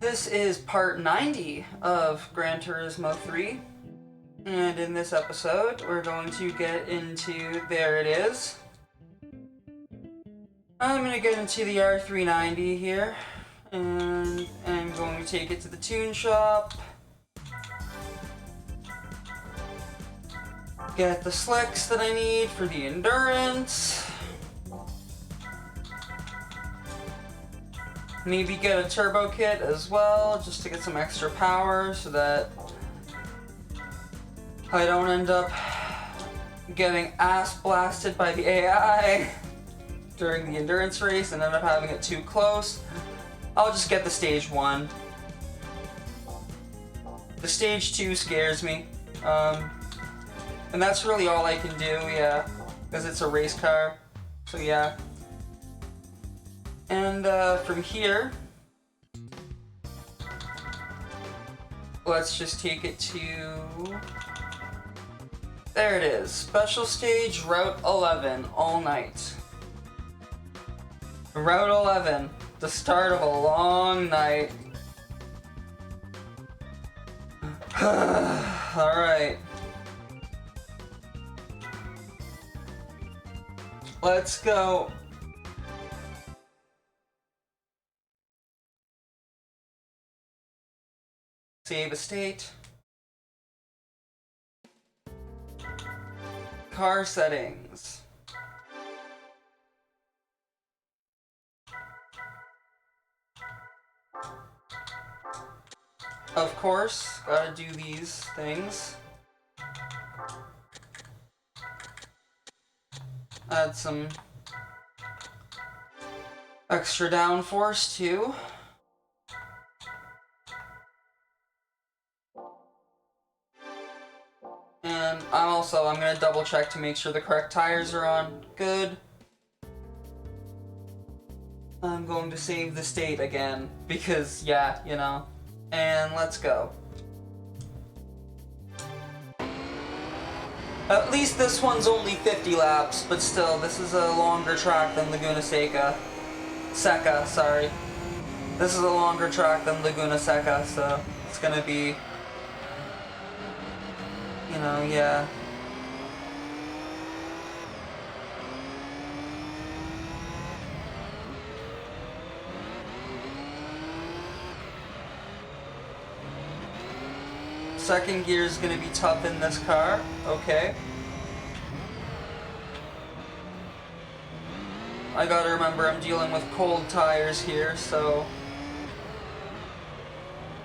This is part 90 of Gran Turismo 3, and in this episode we're going to get into, there it is. I'm going to get into the R390 here, and I'm going to take it to the tune shop, get the slicks that I need for the endurance, maybe get a turbo kit as well, just to get some extra power so that I don't end up getting ass blasted by the AI during the endurance race and end up having it too close. I'll just get the stage 1. The stage 2 scares me. And that's really all I can do, yeah, because it's a race car, so yeah. And from here, let's just take it to, there it is, special stage Route 11, all night. Route 11, the start of a long night. Alright. Let's go. Save a state. Car settings. Of course, gotta do these things. Add some extra downforce too. And I'm gonna double check to make sure the correct tires are on. Good. I'm going to save the state again because, yeah, you know. And let's go. At least this one's only 50 laps, but still, this is a longer track than Laguna Seca. Sorry. This is a longer track than Laguna Seca, so it's gonna be, you know, yeah. Second gear is gonna be tough in this car, okay. I gotta remember I'm dealing with cold tires here, so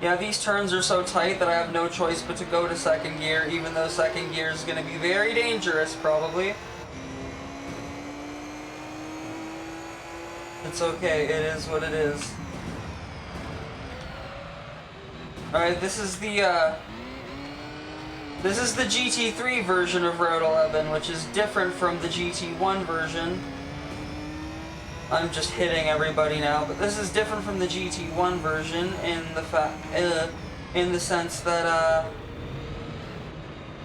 yeah, these turns are so tight that I have no choice but to go to second gear, even though second gear is gonna be very dangerous, probably. It's okay, it is what it is. Alright, this is the GT3 version of Route 11, which is different from the GT1 version. I'm just hitting everybody now, but this is different from the GT1 version in the sense that,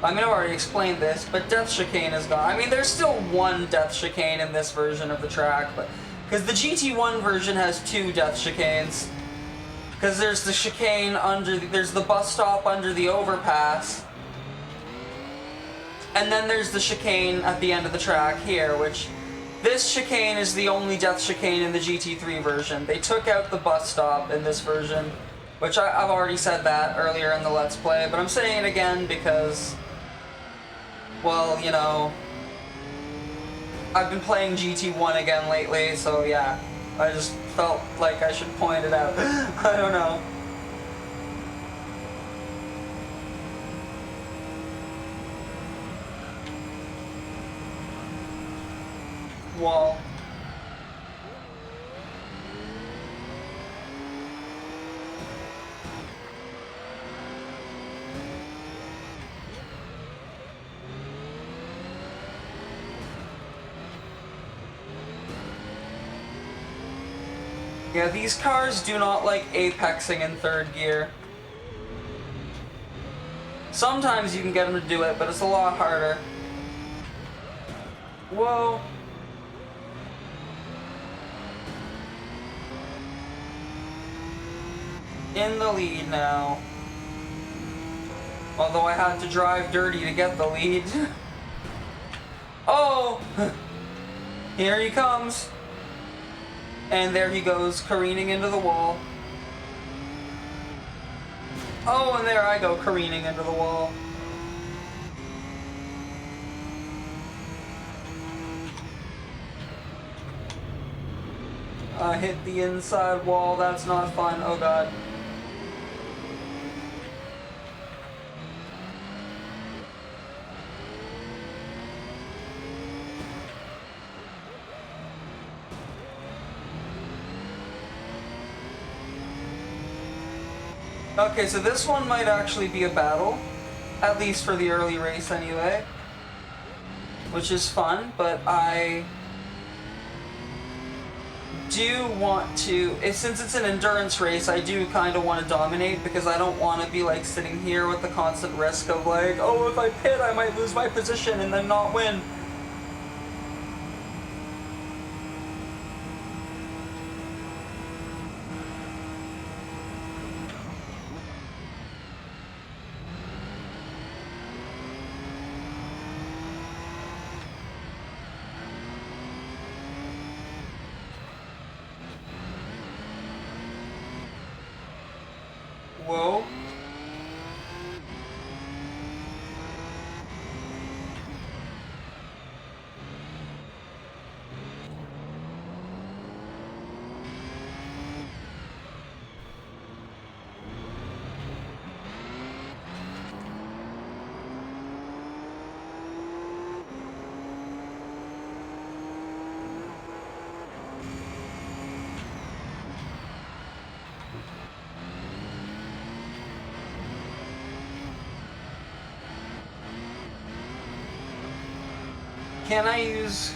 I mean, I've already explained this, but death chicane is gone. I mean, there's still one death chicane in this version of the track, but because the GT1 version has 2 death chicanes. Because there's the chicane there's the bus stop under the overpass, and then there's the chicane at the end of the track here, which this chicane is the only death chicane in the GT3 version. They took out the bus stop in this version, which I've already said that earlier in the Let's Play, but I'm saying it again because, well, you know, I've been playing GT1 again lately, so yeah, I just felt like I should point it out. I don't know. Wall. Yeah, these cars do not like apexing in third gear. Sometimes you can get them to do it, but it's a lot harder. Whoa. in the lead now. Although I had to drive dirty to get the lead. Oh! Here he comes. And there he goes, careening into the wall. Oh, and there I go, careening into the wall. I hit the inside wall, that's not fun, oh god. Okay, so this one might actually be a battle, at least for the early race anyway, which is fun, but I do want to, since it's an endurance race, I do kind of want to dominate, because I don't want to be like sitting here with the constant risk of like, oh, if I pit I might lose my position and then not win. Whoa. Can I use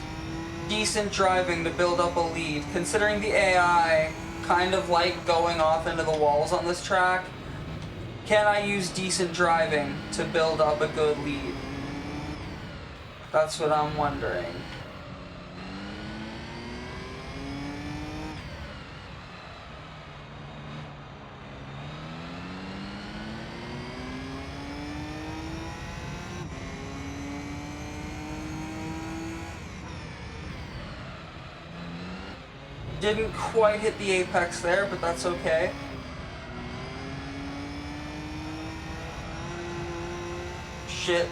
decent driving to build up a lead? Considering the AI kind of like going off into the walls on this track, can I use decent driving to build up a good lead? That's what I'm wondering. Didn't quite hit the apex there, but that's okay. Shit.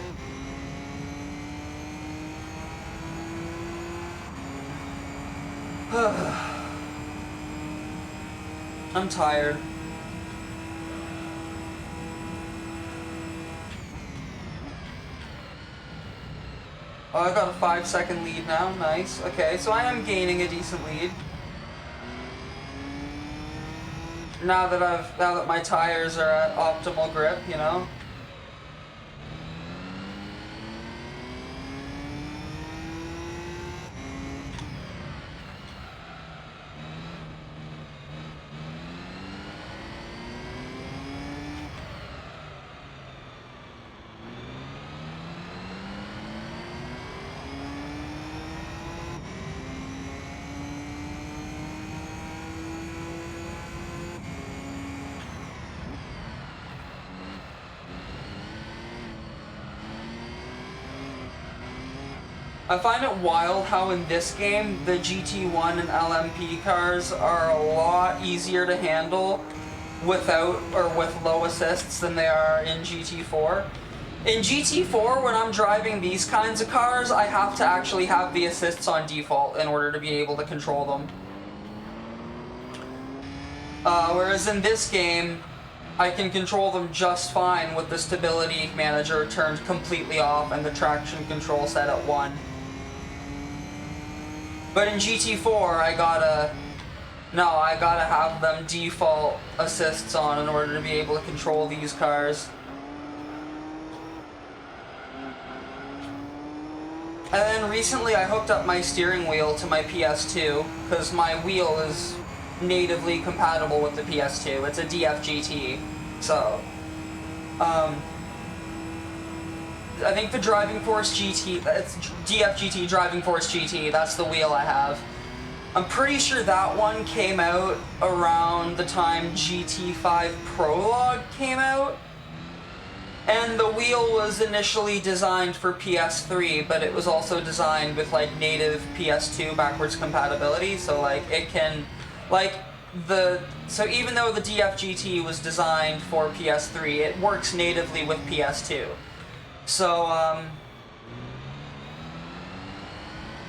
I'm tired. Oh, I got a 5-second lead now. Nice. Okay, so I am gaining a decent lead. Now that my tires are at optimal grip, you know. I find it wild how in this game, the GT1 and LMP cars are a lot easier to handle without or with low assists than they are in GT4. In GT4, when I'm driving these kinds of cars, I have to actually have the assists on default in order to be able to control them. Whereas in this game, I can control them just fine with the stability manager turned completely off and the traction control set at 1. But in GT4, I gotta have them default assists on in order to be able to control these cars. And then recently I hooked up my steering wheel to my PS2, because my wheel is natively compatible with the PS2. It's a DFGT, so I think the Driving Force GT, it's DFGT Driving Force GT, that's the wheel I have. I'm pretty sure that one came out around the time GT5 Prologue came out. And the wheel was initially designed for PS3, but it was also designed with like native PS2 backwards compatibility, so like it can, like so even though the DFGT was designed for PS3, it works natively with PS2. So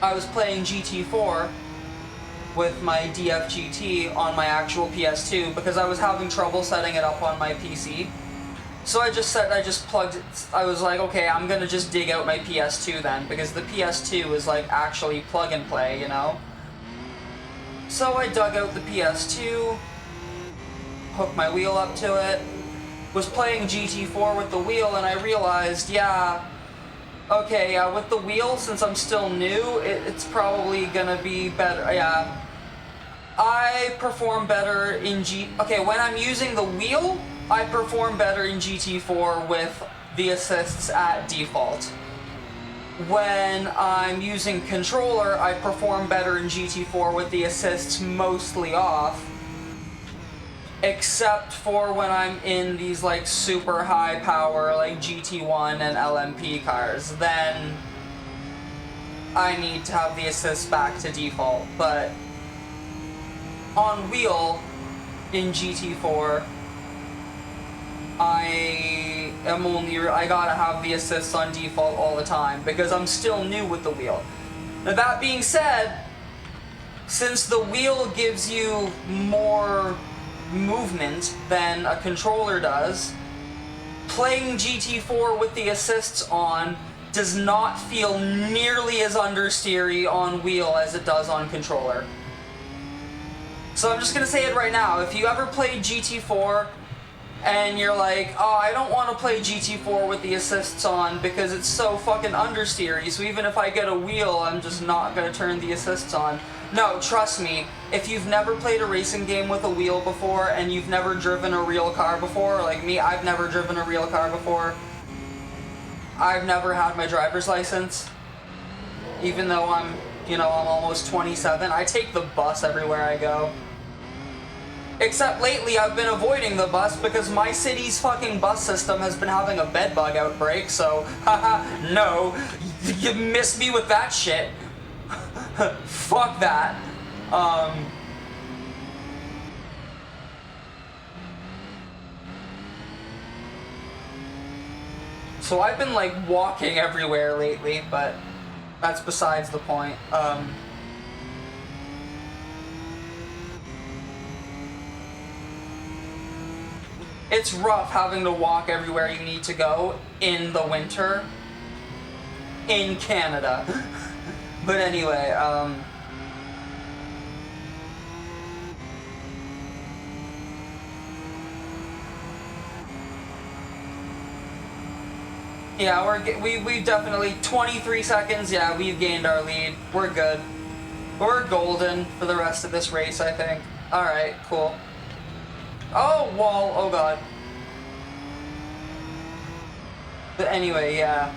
I was playing GT4 with my DFGT on my actual PS2 because I was having trouble setting it up on my PC. So I just plugged it. I was like, okay, I'm gonna just dig out my PS2 then, because the PS2 is like actually plug and play, you know? So I dug out the PS2, hooked my wheel up to it, was playing GT4 with the wheel, and I realized, yeah, okay, with the wheel, since I'm still new, it's probably gonna be better, yeah. I perform better in okay, when I'm using the wheel, I perform better in GT4 with the assists at default. When I'm using controller, I perform better in GT4 with the assists mostly off. Except for when I'm in these like super high power like GT1 and LMP cars, then I need to have the assists back to default. But on wheel in GT4, I gotta have the assists on default all the time because I'm still new with the wheel. Now that being said, since the wheel gives you more movement than a controller does, playing GT4 with the assists on does not feel nearly as understeery on wheel as it does on controller. So I'm just gonna say it right now, if you ever played GT4 and you're like, oh, I don't want to play GT4 with the assists on because it's so fucking understeery, so even if I get a wheel, I'm just not going to turn the assists on. No, trust me, if you've never played a racing game with a wheel before and you've never driven a real car before, like me, I've never driven a real car before. I've never had my driver's license, even though I'm almost 27. I take the bus everywhere I go. Except lately I've been avoiding the bus because my city's fucking bus system has been having a bedbug outbreak, so haha, no, you missed me with that shit. Fuck that. So I've been like walking everywhere lately, but that's besides the point. It's rough having to walk everywhere you need to go in the winter in Canada. But anyway, yeah, we've definitely 23 seconds. Yeah, we've gained our lead. We're good. We're golden for the rest of this race, I think. All right, cool. Oh, wall. Oh, God. But anyway, yeah.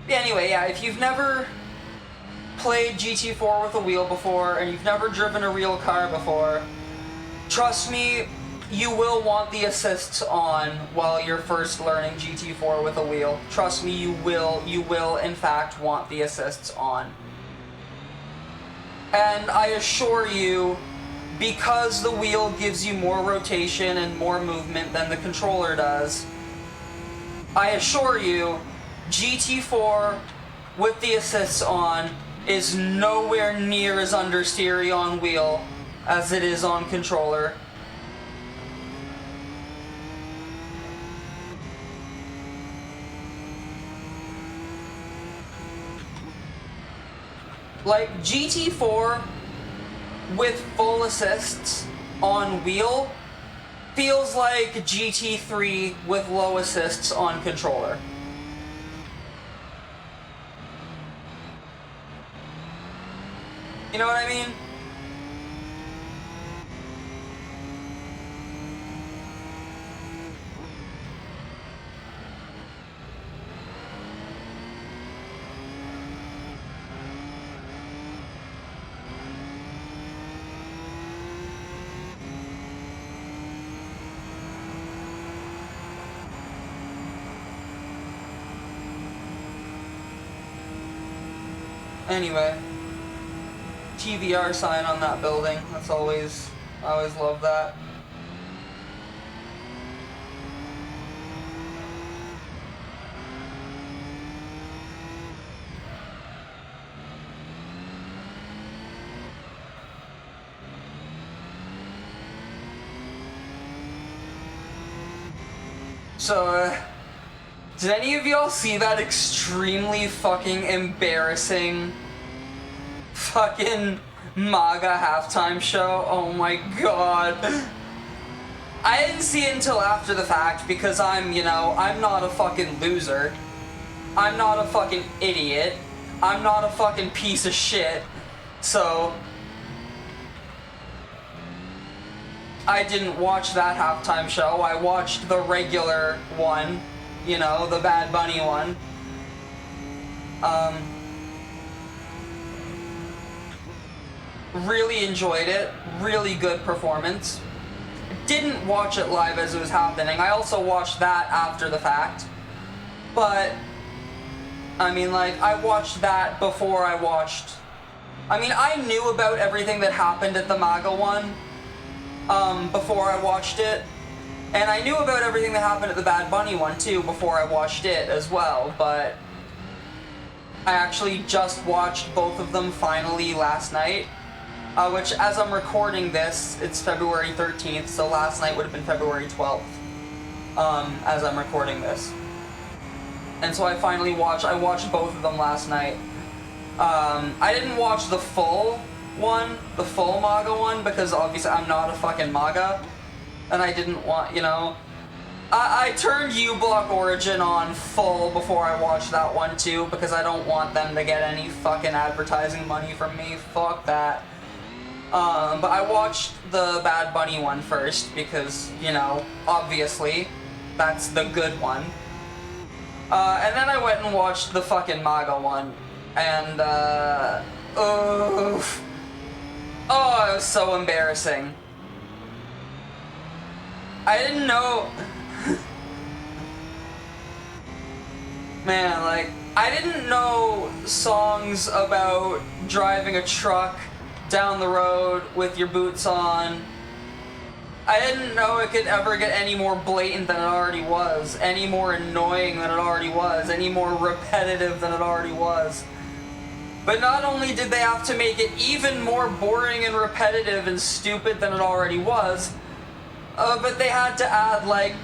Anyway, yeah, if you've never played GT4 with a wheel before, and you've never driven a real car before, trust me, you will want the assists on while you're first learning GT4 with a wheel. Trust me, you will in fact want the assists on. And I assure you, because the wheel gives you more rotation and more movement than the controller does, I assure you, GT4 with the assists on is nowhere near as understeery on wheel as it is on controller. Like, GT4 with full assists on wheel feels like GT3 with low assists on controller. You know what I mean? Anyway, TVR sign on that building. That's always, I always love that. So, did any of y'all see that extremely fucking embarrassing fucking MAGA halftime show? Oh my god. I didn't see it until after the fact because I'm, you know, I'm not a fucking loser. I'm not a fucking idiot. I'm not a fucking piece of shit. So, I didn't watch that halftime show. I watched the regular one, you know, the Bad Bunny one. Really enjoyed it. Really good performance. Didn't watch it live as it was happening. I also watched that after the fact. But, I mean, like, I watched that before I watched... I mean, I knew about everything that happened at the MAGA one. Before I watched it. And I knew about everything that happened at the Bad Bunny one too before I watched it as well, but I actually just watched both of them finally last night, which as I'm recording this, it's February 13th, so last night would have been February 12th, as I'm recording this. And so I watched both of them last night. I didn't watch the full MAGA one, because obviously I'm not a fucking MAGA, and I didn't want, you know, I turned U-Block Origin on full before I watched that one too, because I don't want them to get any fucking advertising money from me, fuck that. But I watched the Bad Bunny one first, because, you know, obviously, that's the good one. And then I went and watched the fucking MAGA one, and, oh, it was so embarrassing. I didn't know... Man, like, I didn't know songs about driving a truck down the road with your boots on. I didn't know it could ever get any more blatant than it already was, any more annoying than it already was, any more repetitive than it already was. But not only did they have to make it even more boring and repetitive and stupid than it already was, but they had to add, like,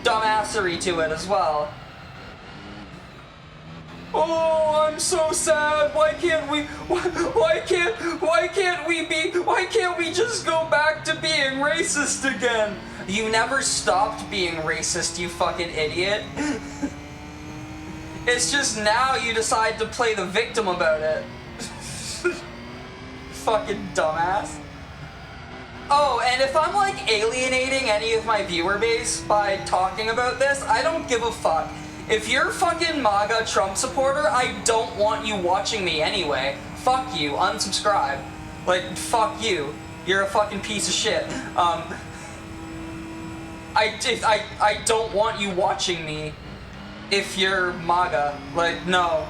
dumbassery to it as well. Oh, I'm so sad. Why can't we just go back to being racist again? You never stopped being racist, you fucking idiot. It's just now you decide to play the victim about it. Fucking dumbass. Oh, and if I'm like alienating any of my viewer base by talking about this, I don't give a fuck. If you're fucking MAGA Trump supporter, I don't want you watching me anyway. Fuck you, unsubscribe. Like, fuck you. You're a fucking piece of shit. I don't want you watching me. If you're MAGA, like, no.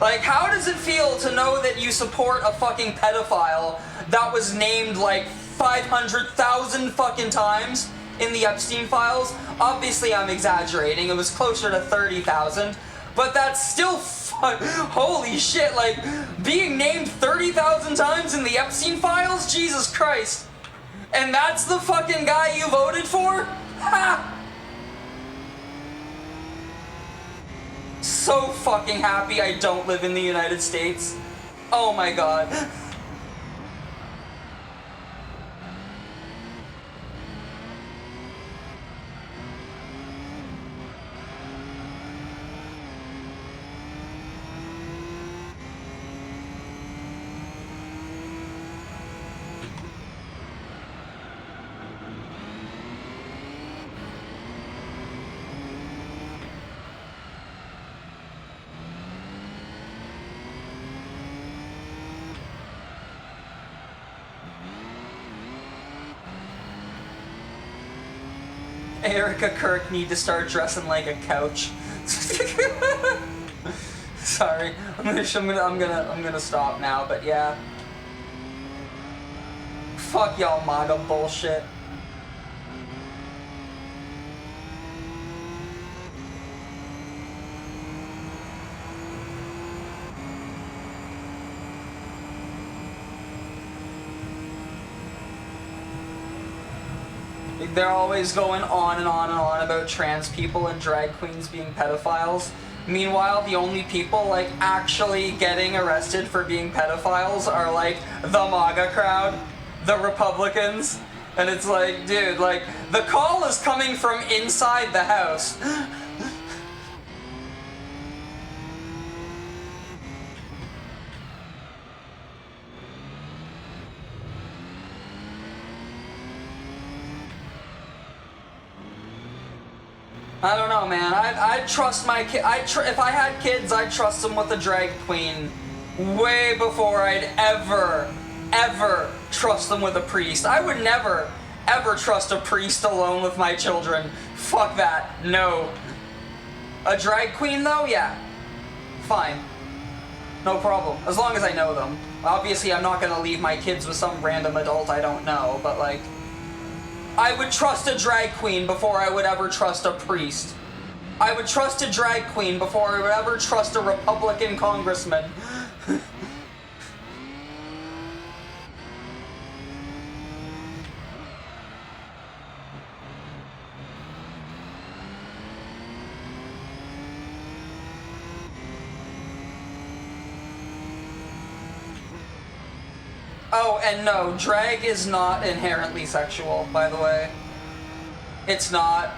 Like, how does it feel to know that you support a fucking pedophile that was named, like, 500,000 fucking times in the Epstein files? Obviously, I'm exaggerating. It was closer to 30,000. But that's still holy shit, like, being named 30,000 times in the Epstein files? Jesus Christ. And that's the fucking guy you voted for? Ha! So fucking happy I don't live in the United States. Oh my god. Erica Kirk need to start dressing like a couch. Sorry, I'm gonna stop now. But yeah, fuck y'all MAGA bullshit. They're always going on and on and on about trans people and drag queens being pedophiles. Meanwhile, the only people, like, actually getting arrested for being pedophiles are, like, the MAGA crowd, the Republicans. And it's like, dude, like, the call is coming from inside the house. I don't know, man. I'd trust my kid. If I had kids, I'd trust them with a drag queen way before I'd ever trust them with a priest. I would never, ever trust a priest alone with my children. Fuck that. No. A drag queen, though? Yeah. Fine. No problem. As long as I know them. Obviously, I'm not gonna leave my kids with some random adult I don't know, but, like, I would trust a drag queen before I would ever trust a priest. I would trust a drag queen before I would ever trust a Republican congressman. Oh, and no, drag is not inherently sexual, by the way. It's not.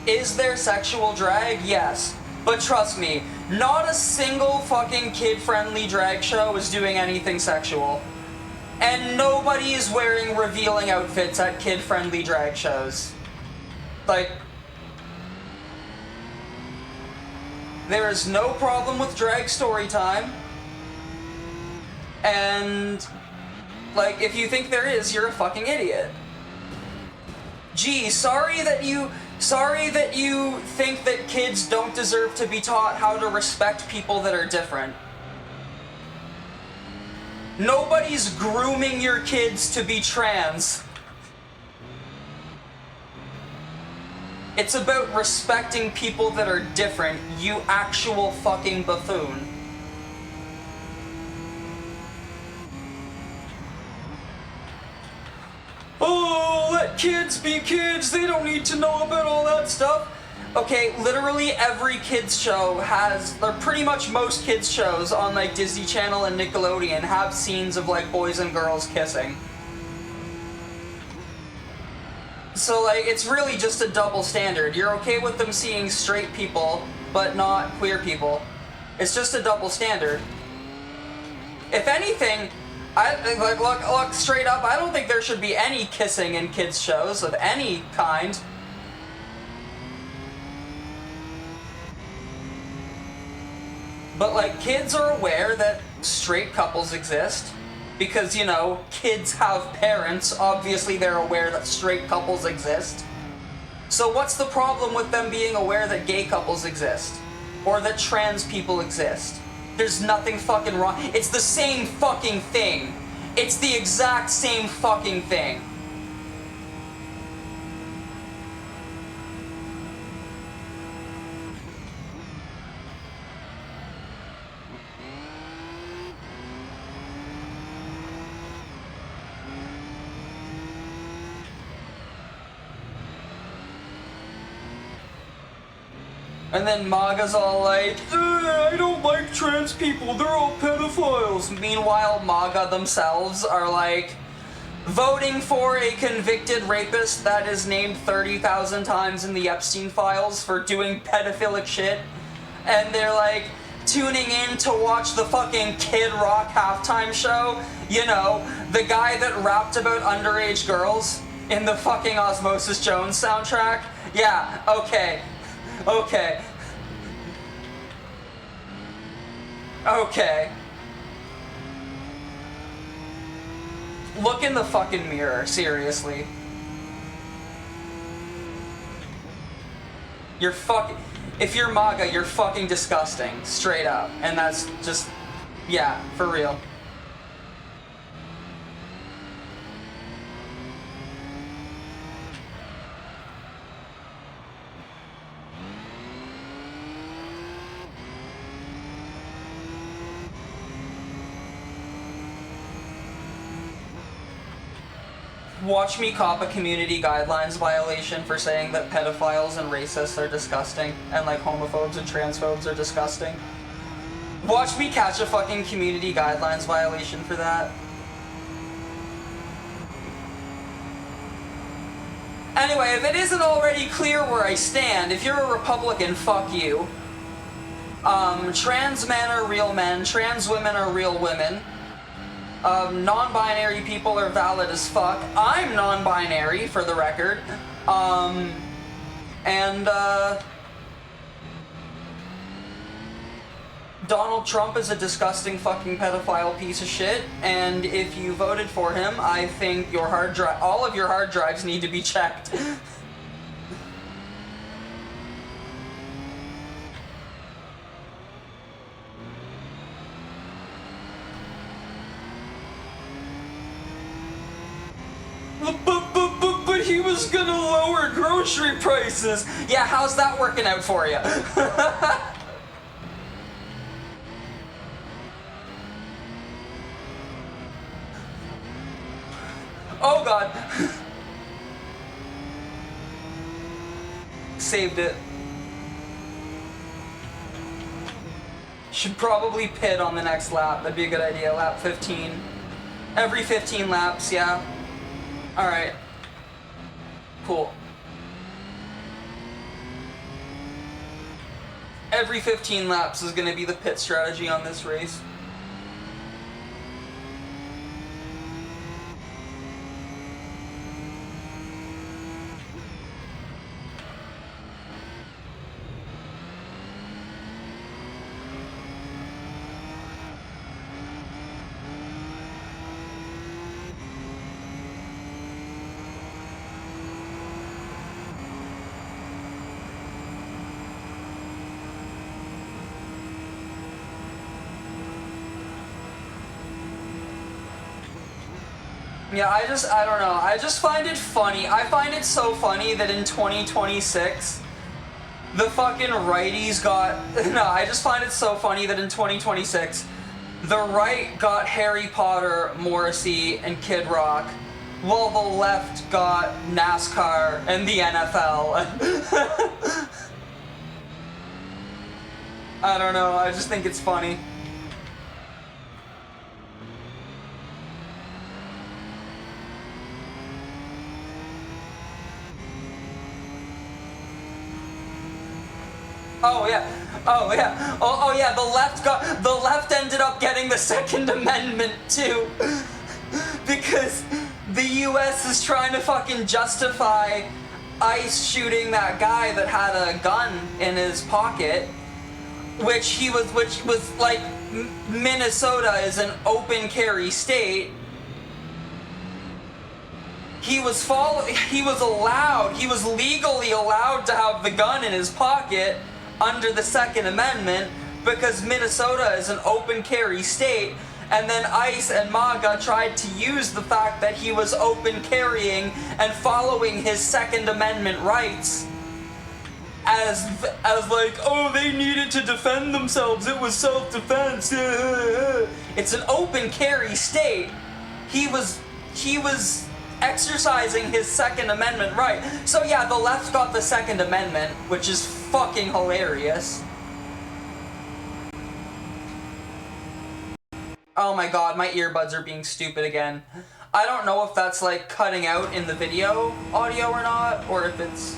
Is there sexual drag? Yes. But trust me, not a single fucking kid-friendly drag show is doing anything sexual. And nobody is wearing revealing outfits at kid-friendly drag shows. Like, there is no problem with drag story time. And, like, if you think there is, you're a fucking idiot. Gee, sorry that you think that kids don't deserve to be taught how to respect people that are different. Nobody's grooming your kids to be trans. It's about respecting people that are different, you actual fucking buffoon. Oh, let kids be kids, they don't need to know about all that stuff. Okay, literally every kids show has, or pretty much most kids shows on like Disney Channel and Nickelodeon have scenes of like boys and girls kissing. So, like, it's really just a double standard. You're okay with them seeing straight people, but not queer people. It's just a double standard. If anything, look, straight up, I don't think there should be any kissing in kids' shows of any kind. But, like, kids are aware that straight couples exist. Because, you know, kids have parents. Obviously, they're aware that straight couples exist. So what's the problem with them being aware that gay couples exist? Or that trans people exist? There's nothing fucking wrong. It's the same fucking thing. It's the exact same fucking thing. And then MAGA's all like, I don't like trans people, they're all pedophiles. Meanwhile, MAGA themselves are like, voting for a convicted rapist that is named 30,000 times in the Epstein files for doing pedophilic shit. And they're like, tuning in to watch the fucking Kid Rock halftime show. You know, the guy that rapped about underage girls in the fucking Osmosis Jones soundtrack. Yeah, okay. Okay. Okay. Look in the fucking mirror, seriously. You're fucking... If you're MAGA, you're fucking disgusting. Straight up. And that's just... Yeah, for real. Watch me cop a community guidelines violation for saying that pedophiles and racists are disgusting, and like homophobes and transphobes are disgusting. Watch me catch a fucking community guidelines violation for that. Anyway, if it isn't already clear where I stand, if you're a Republican, fuck you. Trans men are real men, trans women are real women. Non-binary people are valid as fuck. I'm non-binary, for the record. Donald Trump is a disgusting fucking pedophile piece of shit, and if you voted for him, I think your all of your hard drives need to be checked. But he was gonna lower grocery prices. Yeah, how's that working out for you? Oh god. Saved it. Should probably pit on the next lap. That'd be a good idea. Lap 15. Every 15 laps, yeah. Alright. Cool. Every 15 laps is going to be the pit strategy on this race. Yeah, I don't know. I just find it funny. I find it so funny that in 2026, the fucking righties got... No, I just find it so funny that in 2026, the right got Harry Potter, Morrissey, and Kid Rock, while the left got NASCAR and the NFL. I don't know. I just think it's funny. Oh yeah, oh yeah, oh yeah. The left ended up getting the Second Amendment too, because the U.S. is trying to fucking justify ICE shooting that guy that had a gun in his pocket, which was like Minnesota is an open carry state. He was legally allowed to have the gun in his pocket under the Second Amendment because Minnesota is an open carry state, and then ICE and MAGA tried to use the fact that he was open carrying and following his Second Amendment rights as like, oh, they needed to defend themselves, it was self-defense. It's an open carry state. He was exercising his Second Amendment right. So yeah, the left got the Second Amendment, which is fucking hilarious. Oh my god, my earbuds are being stupid again. I don't know if that's like cutting out in the video audio or not, or if it's...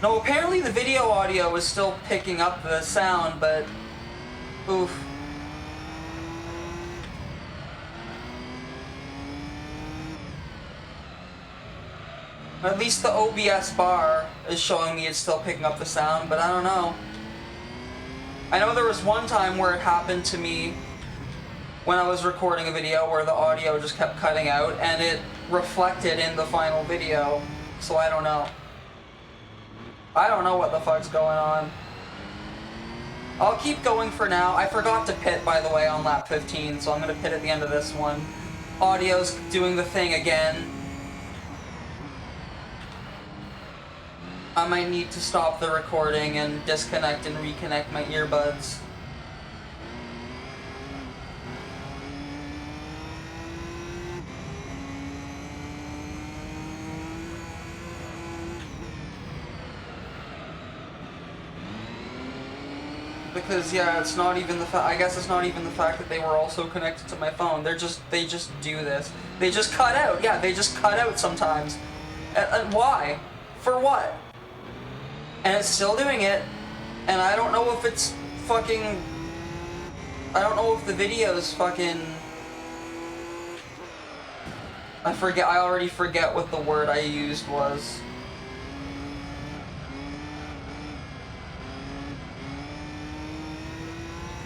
No, apparently the video audio is still picking up the sound, but... Oof. At least the OBS bar is showing me it's still picking up the sound, but I don't know. I know there was one time where it happened to me when I was recording a video where the audio just kept cutting out and it reflected in the final video, so I don't know. I don't know what the fuck's going on. I'll keep going for now. I forgot to pit, by the way, on lap 15, so I'm gonna pit at the end of this one. Audio's doing the thing again. I might need to stop the recording and disconnect and reconnect my earbuds. Because, yeah, it's not even the fact, I guess it's not even the fact that they were also connected to my phone. They just do this. They just cut out. Yeah, they just cut out sometimes. And why? For what? And it's still doing it. And I don't know if it's fucking... I don't know if the video's fucking... I already forget what the word I used was.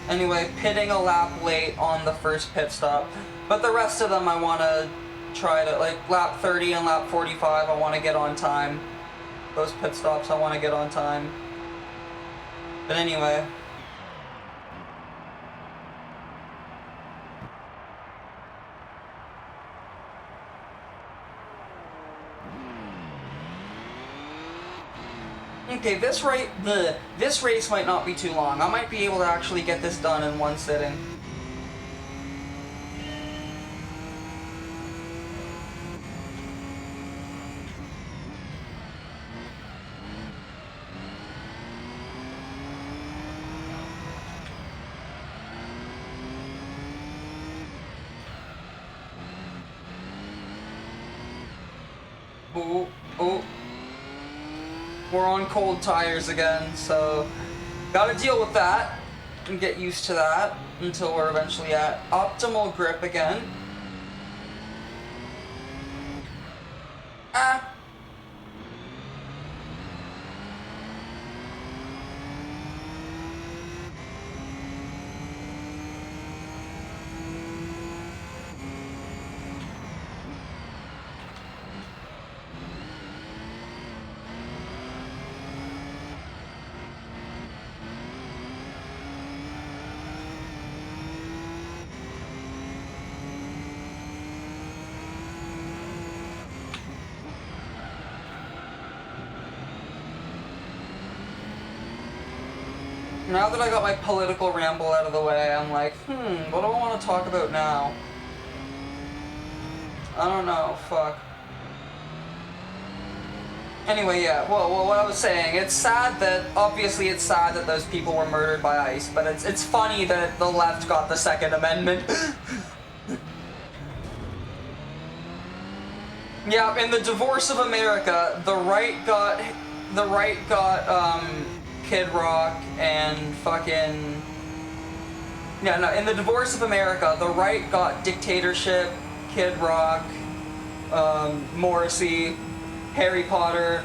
Anyway, pitting a lap late on the first pit stop. But the rest of them I want to try to, like, lap 30 and lap 45, I want to get on time. Those pit stops, I want to get on time. But anyway. Okay, this race might not be too long. I might be able to actually get this done in one sitting. Ooh, ooh. We're on cold tires again, so gotta deal with that and get used to that until we're eventually at optimal grip again. Ah! Now that I got my political ramble out of the way, I'm like, what do I want to talk about now? I don't know, fuck. Anyway, yeah, well, what I was saying, it's sad that, obviously it's sad that those people were murdered by ICE, but it's funny that the left got the Second Amendment. Yeah, in the divorce of America, the right got Kid Rock and fucking... Yeah, no, in the divorce of America, the right got dictatorship, Kid Rock, Morrissey, Harry Potter,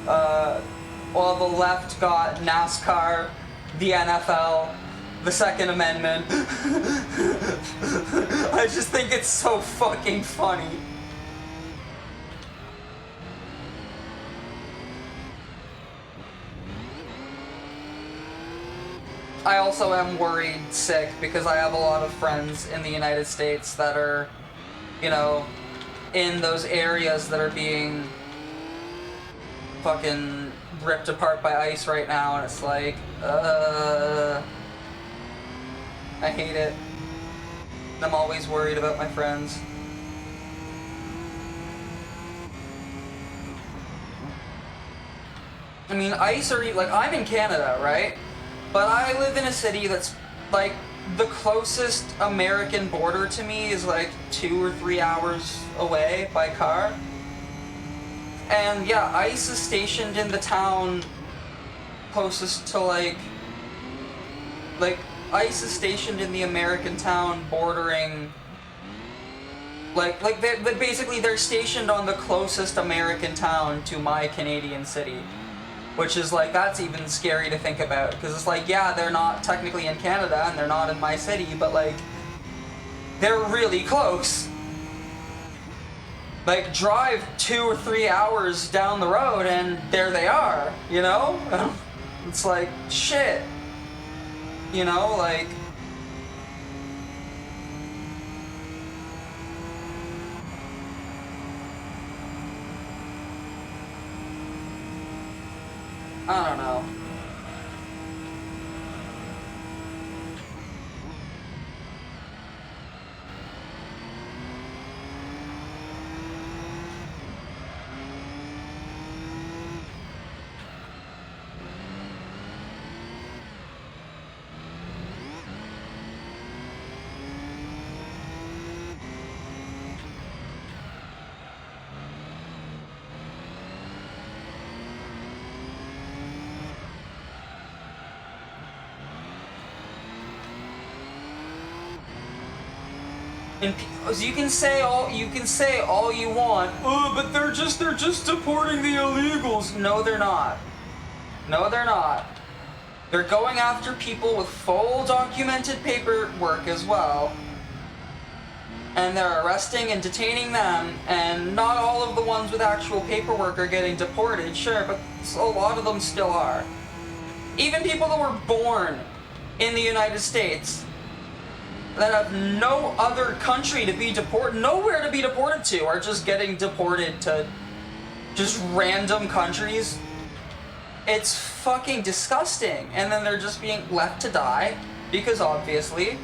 while the left got NASCAR, the NFL, the Second Amendment. I just think it's so fucking funny. I also am worried sick because I have a lot of friends in the United States that are, you know, in those areas that are being fucking ripped apart by ICE right now, and it's like, I hate it. I'm always worried about my friends. I mean, ICE are, like, I'm in Canada, right? But I live in a city that's, like, the closest American border to me is, like, 2 or 3 hours away by car. And, yeah, ICE is stationed in the town closest to, like, ICE is stationed in the American town bordering, basically they're stationed on the closest American town to my Canadian city. Which is, like, that's even scary to think about, because it's like, yeah, they're not technically in Canada, and they're not in my city, but, like, they're really close. Like, drive 2 or 3 hours down the road and there they are, you know? It's like, shit. You know, like... I don't know. And you can say all you want. Oh, but they're just deporting the illegals. No, they're not. No, they're not. They're going after people with full documented paperwork as well. And they're arresting and detaining them, and not all of the ones with actual paperwork are getting deported, sure, but a lot of them still are. Even people that were born in the United States that have no other country to be deported, nowhere to be deported to, are just getting deported to just random countries. It's fucking disgusting. And then they're just being left to die, because obviously.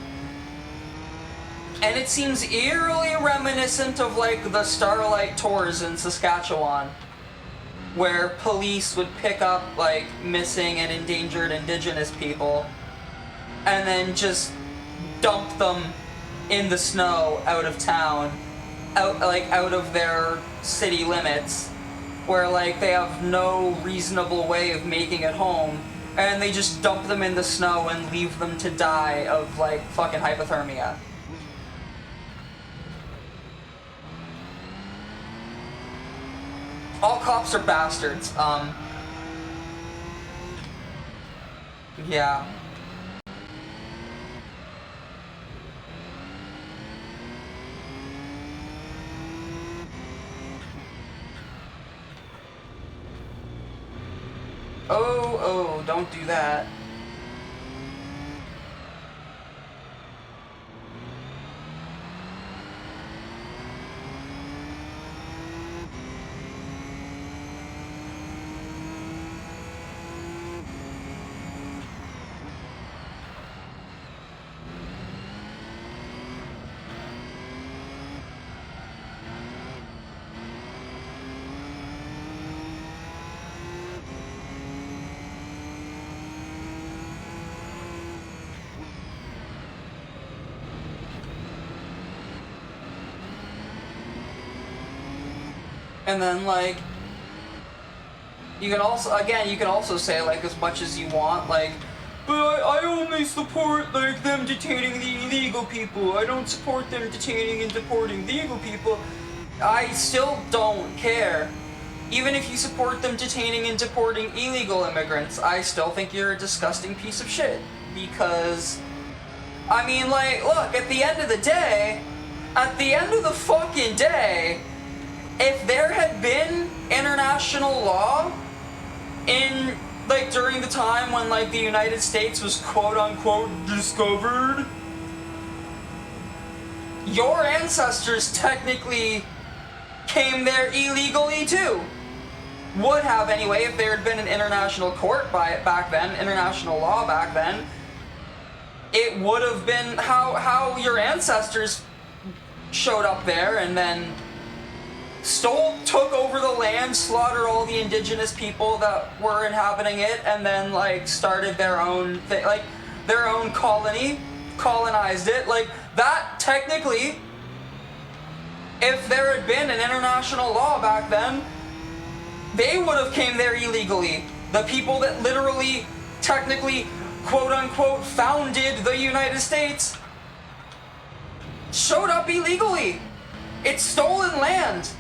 And it seems eerily reminiscent of like the Starlight Tours in Saskatchewan, where police would pick up like missing and endangered Indigenous people and then just dump them in the snow out of town, out of their city limits, where like they have no reasonable way of making it home, and they just dump them in the snow and leave them to die of like fucking hypothermia. All cops are bastards. Yeah. Oh, don't do that. And then, like, you can also say, like, as much as you want, like, but I only support, like, them detaining the illegal people. I don't support them detaining and deporting legal people. I still don't care. Even if you support them detaining and deporting illegal immigrants, I still think you're a disgusting piece of shit. Because, I mean, like, look, at the end of the fucking day, if there had been international law in, like, during the time when, like, the United States was quote-unquote discovered, your ancestors technically came there illegally too. Would have anyway, if there had been an international court back then, international law back then. It would have been how your ancestors showed up there and then took over the land, slaughtered all the indigenous people that were inhabiting it, and then, like, started their own thing, like, their own colony, colonized it. Like, that, technically, if there had been an international law back then, they would have came there illegally. The people that literally, technically, quote-unquote, founded the United States showed up illegally. It's stolen land.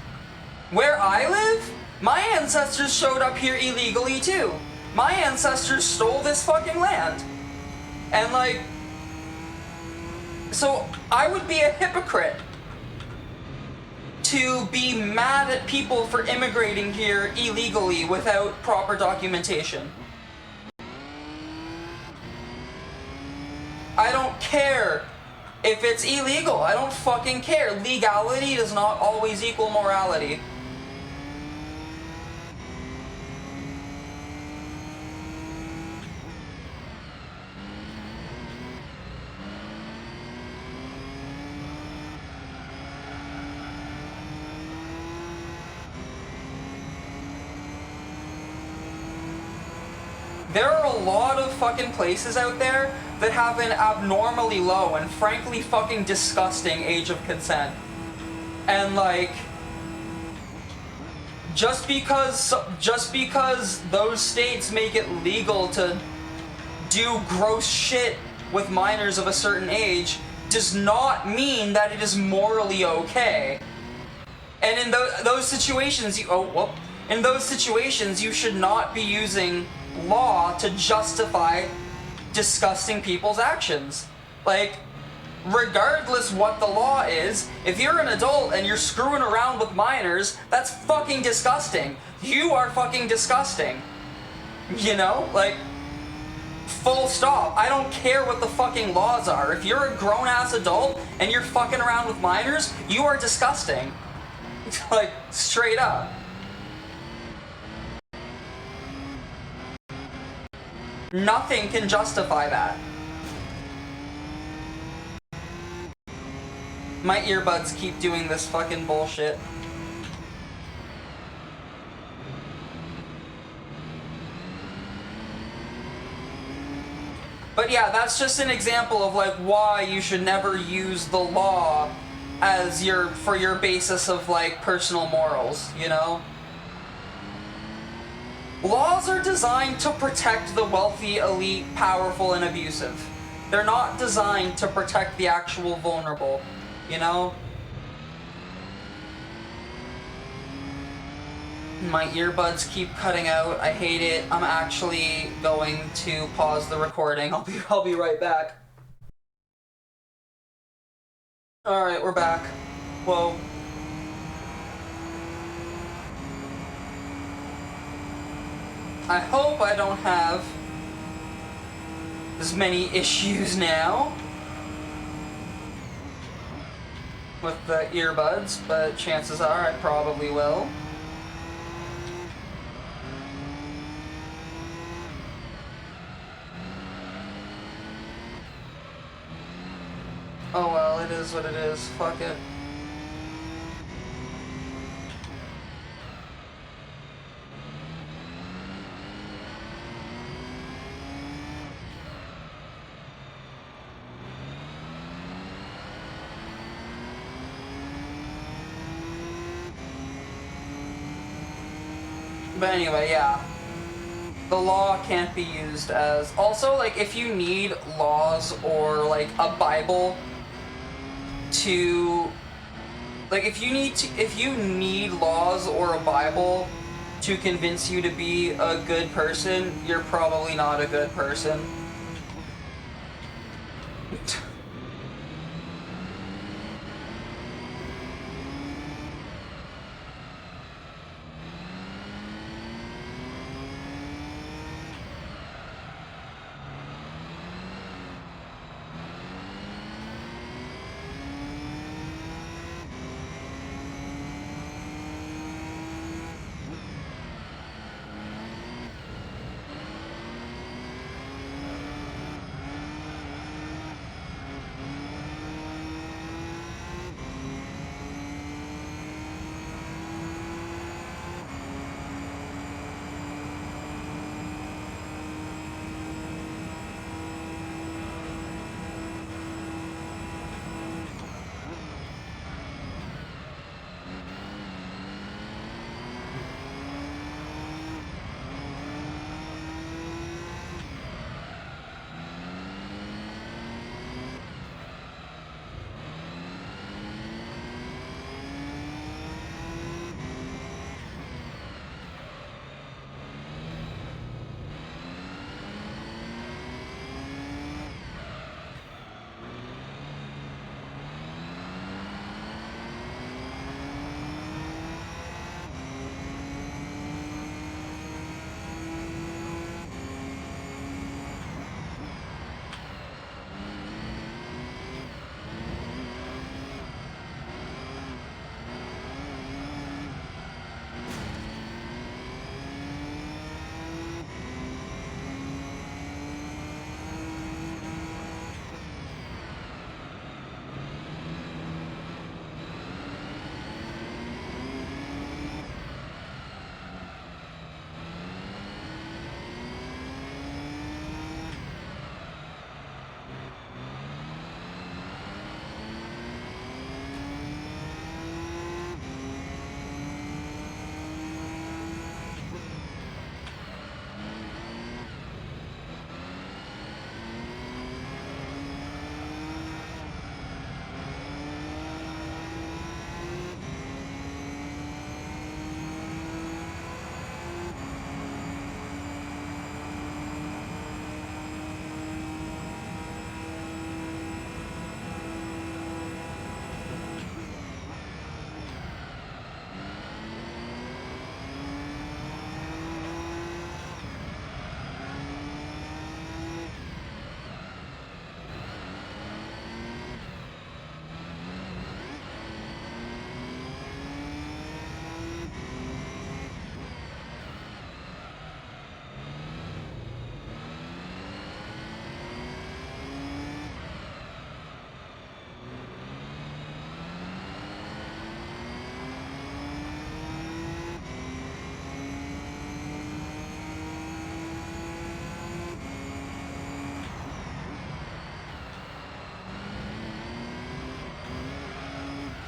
Where I live, my ancestors showed up here illegally too. My ancestors stole this fucking land. And, like, so I would be a hypocrite to be mad at people for immigrating here illegally without proper documentation. I don't care if it's illegal. I don't fucking care. Legality does not always equal morality. There are a lot of fucking places out there that have an abnormally low and frankly fucking disgusting age of consent. And like, just because those states make it legal to do gross shit with minors of a certain age does not mean that it is morally okay. And in those situations, in those situations, you should not be using law to justify disgusting people's actions. Like, regardless what the law is, if you're an adult and you're screwing around with minors, that's fucking disgusting. You are fucking disgusting. You know? Like, full stop. I don't care what the fucking laws are. If you're a grown-ass adult and you're fucking around with minors, you are disgusting. Like, straight up. Nothing can justify that. My earbuds keep doing this fucking bullshit. But yeah, that's just an example of like why you should never use the law as for your basis of like personal morals, you know? Laws are designed to protect the wealthy, elite, powerful, and abusive. They're not designed to protect the actual vulnerable, you know? My earbuds keep cutting out. I hate it. I'm actually going to pause the recording. I'll be right back. Alright, we're back. Whoa. I hope I don't have as many issues now with the earbuds, but chances are I probably will. Oh well, it is what it is. Fuck it. But anyway, yeah. The law can't be used as... Also, like, if you need laws or, like, a Bible to... Like, if you need laws or a Bible to convince you to be a good person, you're probably not a good person.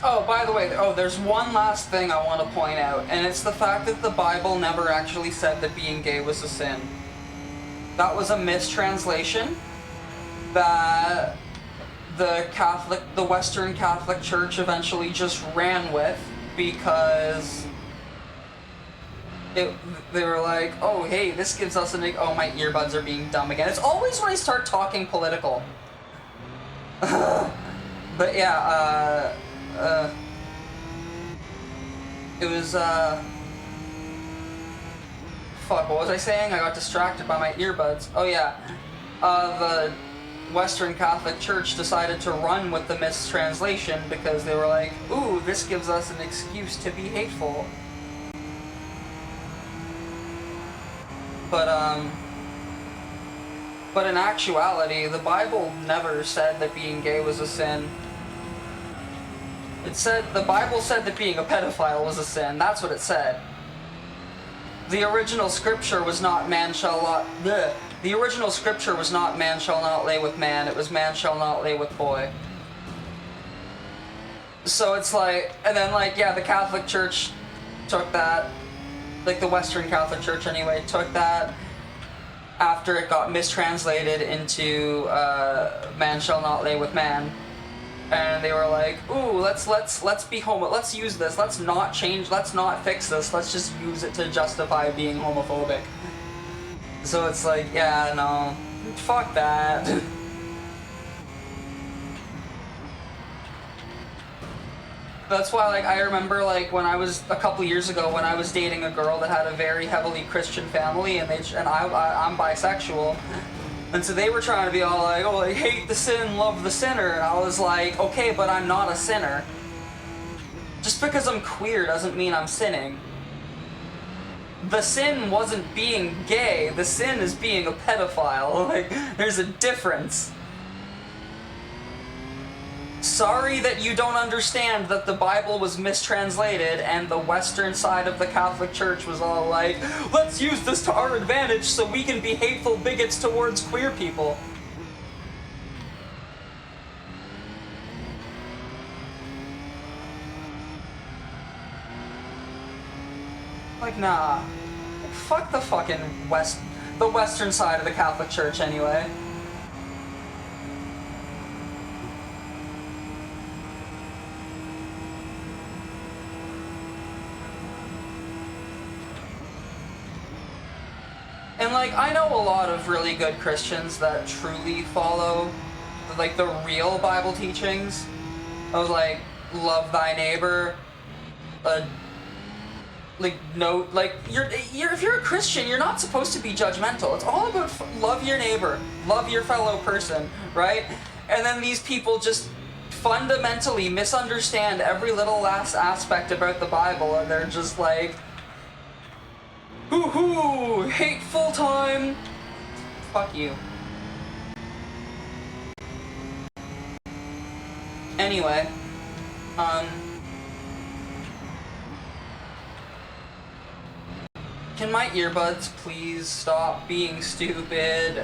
Oh, by the way, there's one last thing I want to point out, and it's the fact that the Bible never actually said that being gay was a sin. That was a mistranslation that the Western Catholic Church eventually just ran with, because they were like, oh, hey, this gives us oh, my earbuds are being dumb again. It's always when I start talking political. But yeah, it was, fuck, what was I saying? I got distracted by my earbuds. Oh yeah, the Western Catholic Church decided to run with the mistranslation because they were like, ooh, this gives us an excuse to be hateful. But in actuality, the Bible never said that being gay was a sin. The Bible said that being a pedophile was a sin. That's what it said. The original scripture was not man shall not... Bleh. The original scripture was not man shall not lay with man. It was man shall not lay with boy. So it's like... And then, like, yeah, the Catholic Church took that. Like, the Western Catholic Church, anyway, took that after it got mistranslated into man shall not lay with man. And they were like, ooh, let's be let's use this, let's not fix this, let's just use it to justify being homophobic. So it's like, yeah, no, fuck that. That's why, like, I remember, like, when I was, a couple years ago, when I was dating a girl that had a very heavily Christian family, and I'm bisexual, and so they were trying to be all like, oh, I hate the sin, love the sinner, and I was like, okay, but I'm not a sinner. Just because I'm queer doesn't mean I'm sinning. The sin wasn't being gay, the sin is being a pedophile. Like, there's a difference. Sorry that you don't understand that the Bible was mistranslated and the Western side of the Catholic Church was all like, let's use this to our advantage so we can be hateful bigots towards queer people. Like, nah. Fuck the fucking the Western side of the Catholic Church anyway. And, like, I know a lot of really good Christians that truly follow, like, the real Bible teachings of, like, love thy neighbor, like, no, like, if you're a Christian, you're not supposed to be judgmental. It's all about love your neighbor, love your fellow person, right? And then these people just fundamentally misunderstand every little last aspect about the Bible, and they're just like, hoo-hoo, hateful time. Fuck you. Anyway, can my earbuds please stop being stupid?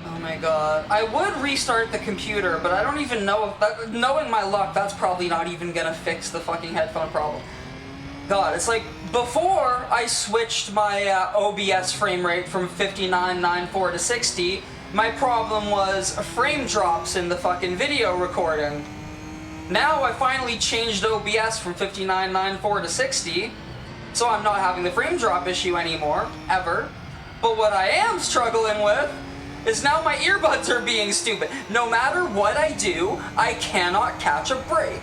Oh my god. I would restart the computer, but I don't even know if that, knowing my luck, that's probably not even gonna fix the fucking headphone problem. God, it's like, before I switched my OBS frame rate from 59.94 to 60, my problem was frame drops in the fucking video recording. Now I finally changed OBS from 59.94 to 60, so I'm not having the frame drop issue anymore, ever. But what I am struggling with is now my earbuds are being stupid. No matter what I do, I cannot catch a break.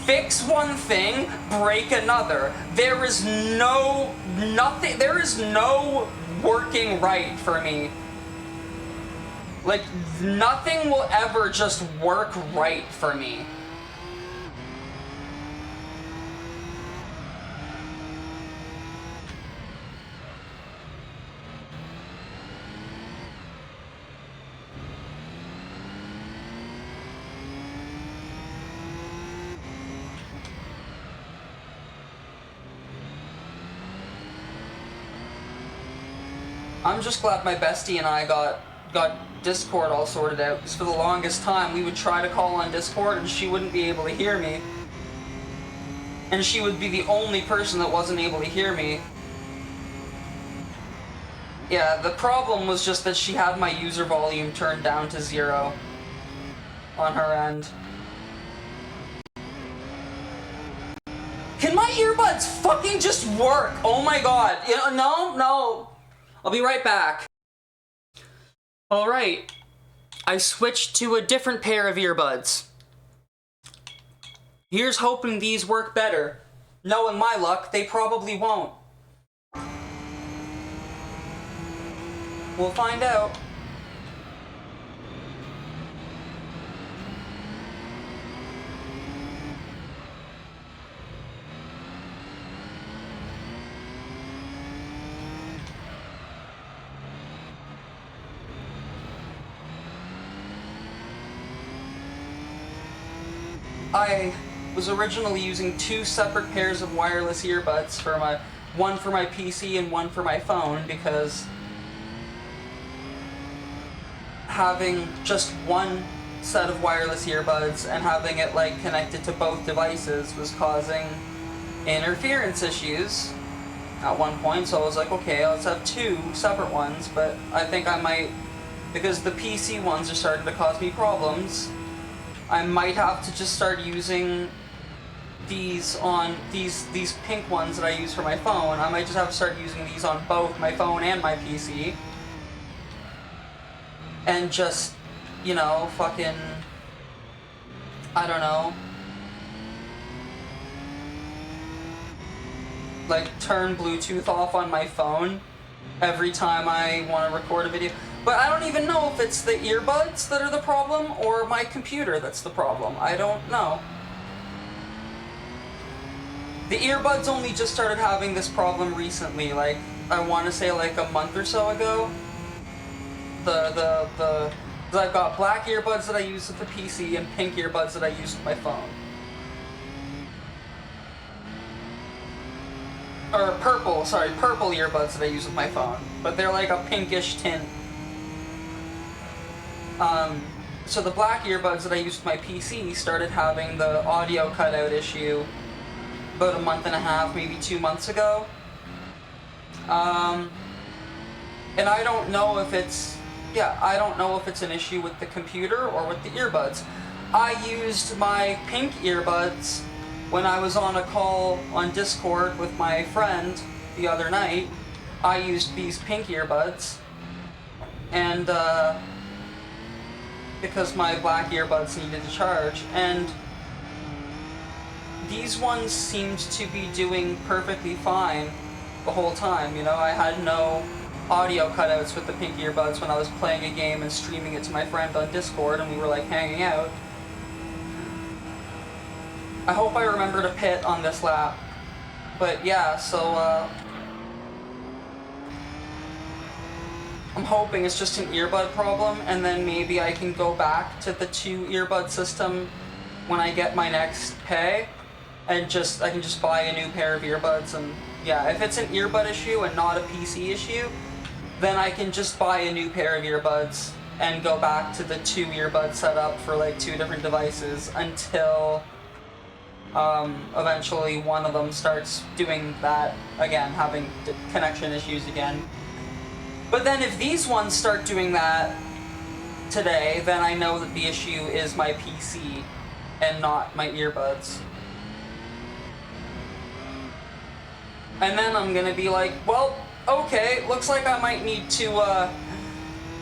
Fix one thing, break another. There is no working right for me. Like, nothing will ever just work right for me. I'm just glad my bestie and I got Discord all sorted out, because for the longest time we would try to call on Discord and she wouldn't be able to hear me. And she would be the only person that wasn't able to hear me. Yeah, the problem was just that she had my user volume turned down to 0 on her end. Can my earbuds fucking just work? Oh my god. No. I'll be right back. Alright. I switched to a different pair of earbuds. Here's hoping these work better. Knowing my luck, they probably won't. We'll find out. I was originally using 2 separate pairs of wireless earbuds for one for my PC and one for my phone, because having just one set of wireless earbuds and having it like connected to both devices was causing interference issues at one point. So I was like, okay, let's have 2 separate ones, but I think I might, because the PC ones are starting to cause me problems, I might have to just start using these pink ones that I use for my phone. I might just have to start using these on both my phone and my PC. And just, you know, fucking, I don't know, like turn Bluetooth off on my phone every time I want to record a video. But I don't even know if it's the earbuds that are the problem or my computer that's the problem. I don't know. The earbuds only just started having this problem recently, like, I want to say like a month or so ago. Cause I've got black earbuds that I use with the PC and pink earbuds that I use with my phone. Or purple earbuds that I use with my phone. But they're like a pinkish tint. So the black earbuds that I use with my PC started having the audio cutout issue about a month and a half, maybe 2 months ago. And I don't know if it's, I don't know if it's an issue with the computer or with the earbuds. I used my pink earbuds when I was on a call on Discord with my friend the other night. I used these pink earbuds, and because my black earbuds needed to charge, and these ones seemed to be doing perfectly fine the whole time. You know, I had no audio cutouts with the pink earbuds when I was playing a game and streaming it to my friend on Discord, and we were like hanging out. I hope I remember to pit on this lap. But yeah, so I'm hoping it's just an earbud problem, and then maybe I can go back to the 2 earbud system when I get my next pay, and I can just buy a new pair of earbuds. And yeah, if it's an earbud issue and not a PC issue, then I can just buy a new pair of earbuds and go back to the 2 earbud setup for like 2 different devices until eventually one of them starts doing that again, having connection issues again. But then if these ones start doing that today, then I know that the issue is my PC and not my earbuds. And then I'm gonna be like, well, okay, looks like I might need to,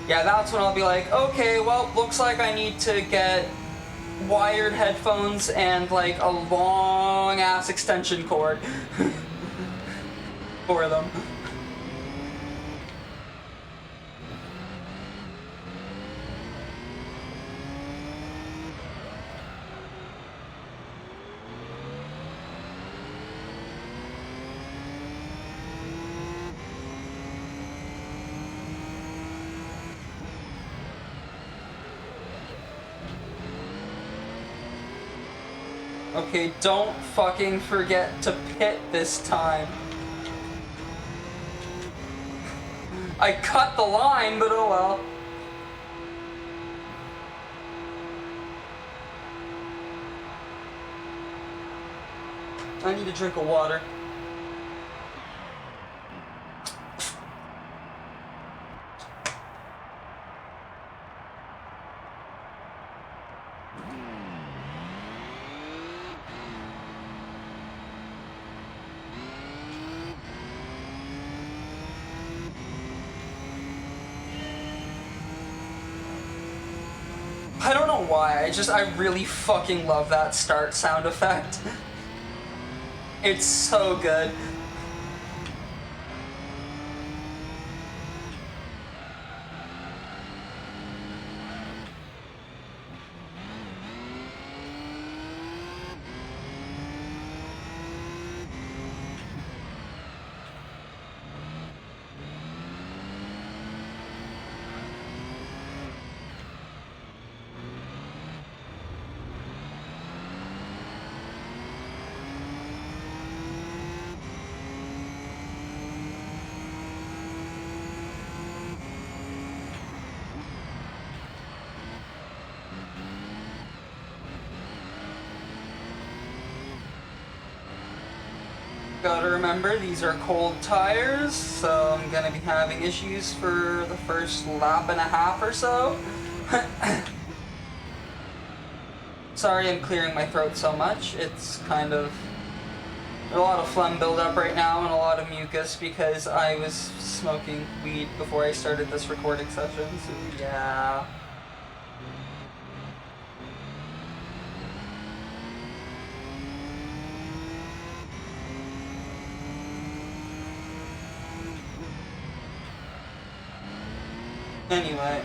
yeah, that's when I'll be like, okay, well, looks like I need to get wired headphones and like a long ass extension cord for them. Okay, don't fucking forget to pit this time. I cut the line, but oh well. I need a drink of water. I don't know why, I really fucking love that start sound effect. It's so good. Gotta remember, these are cold tires, so I'm gonna be having issues for the first lap and a half or so. Sorry I'm clearing my throat so much. It's kind of a lot of phlegm buildup right now and a lot of mucus because I was smoking weed before I started this recording session, so yeah. Anyway.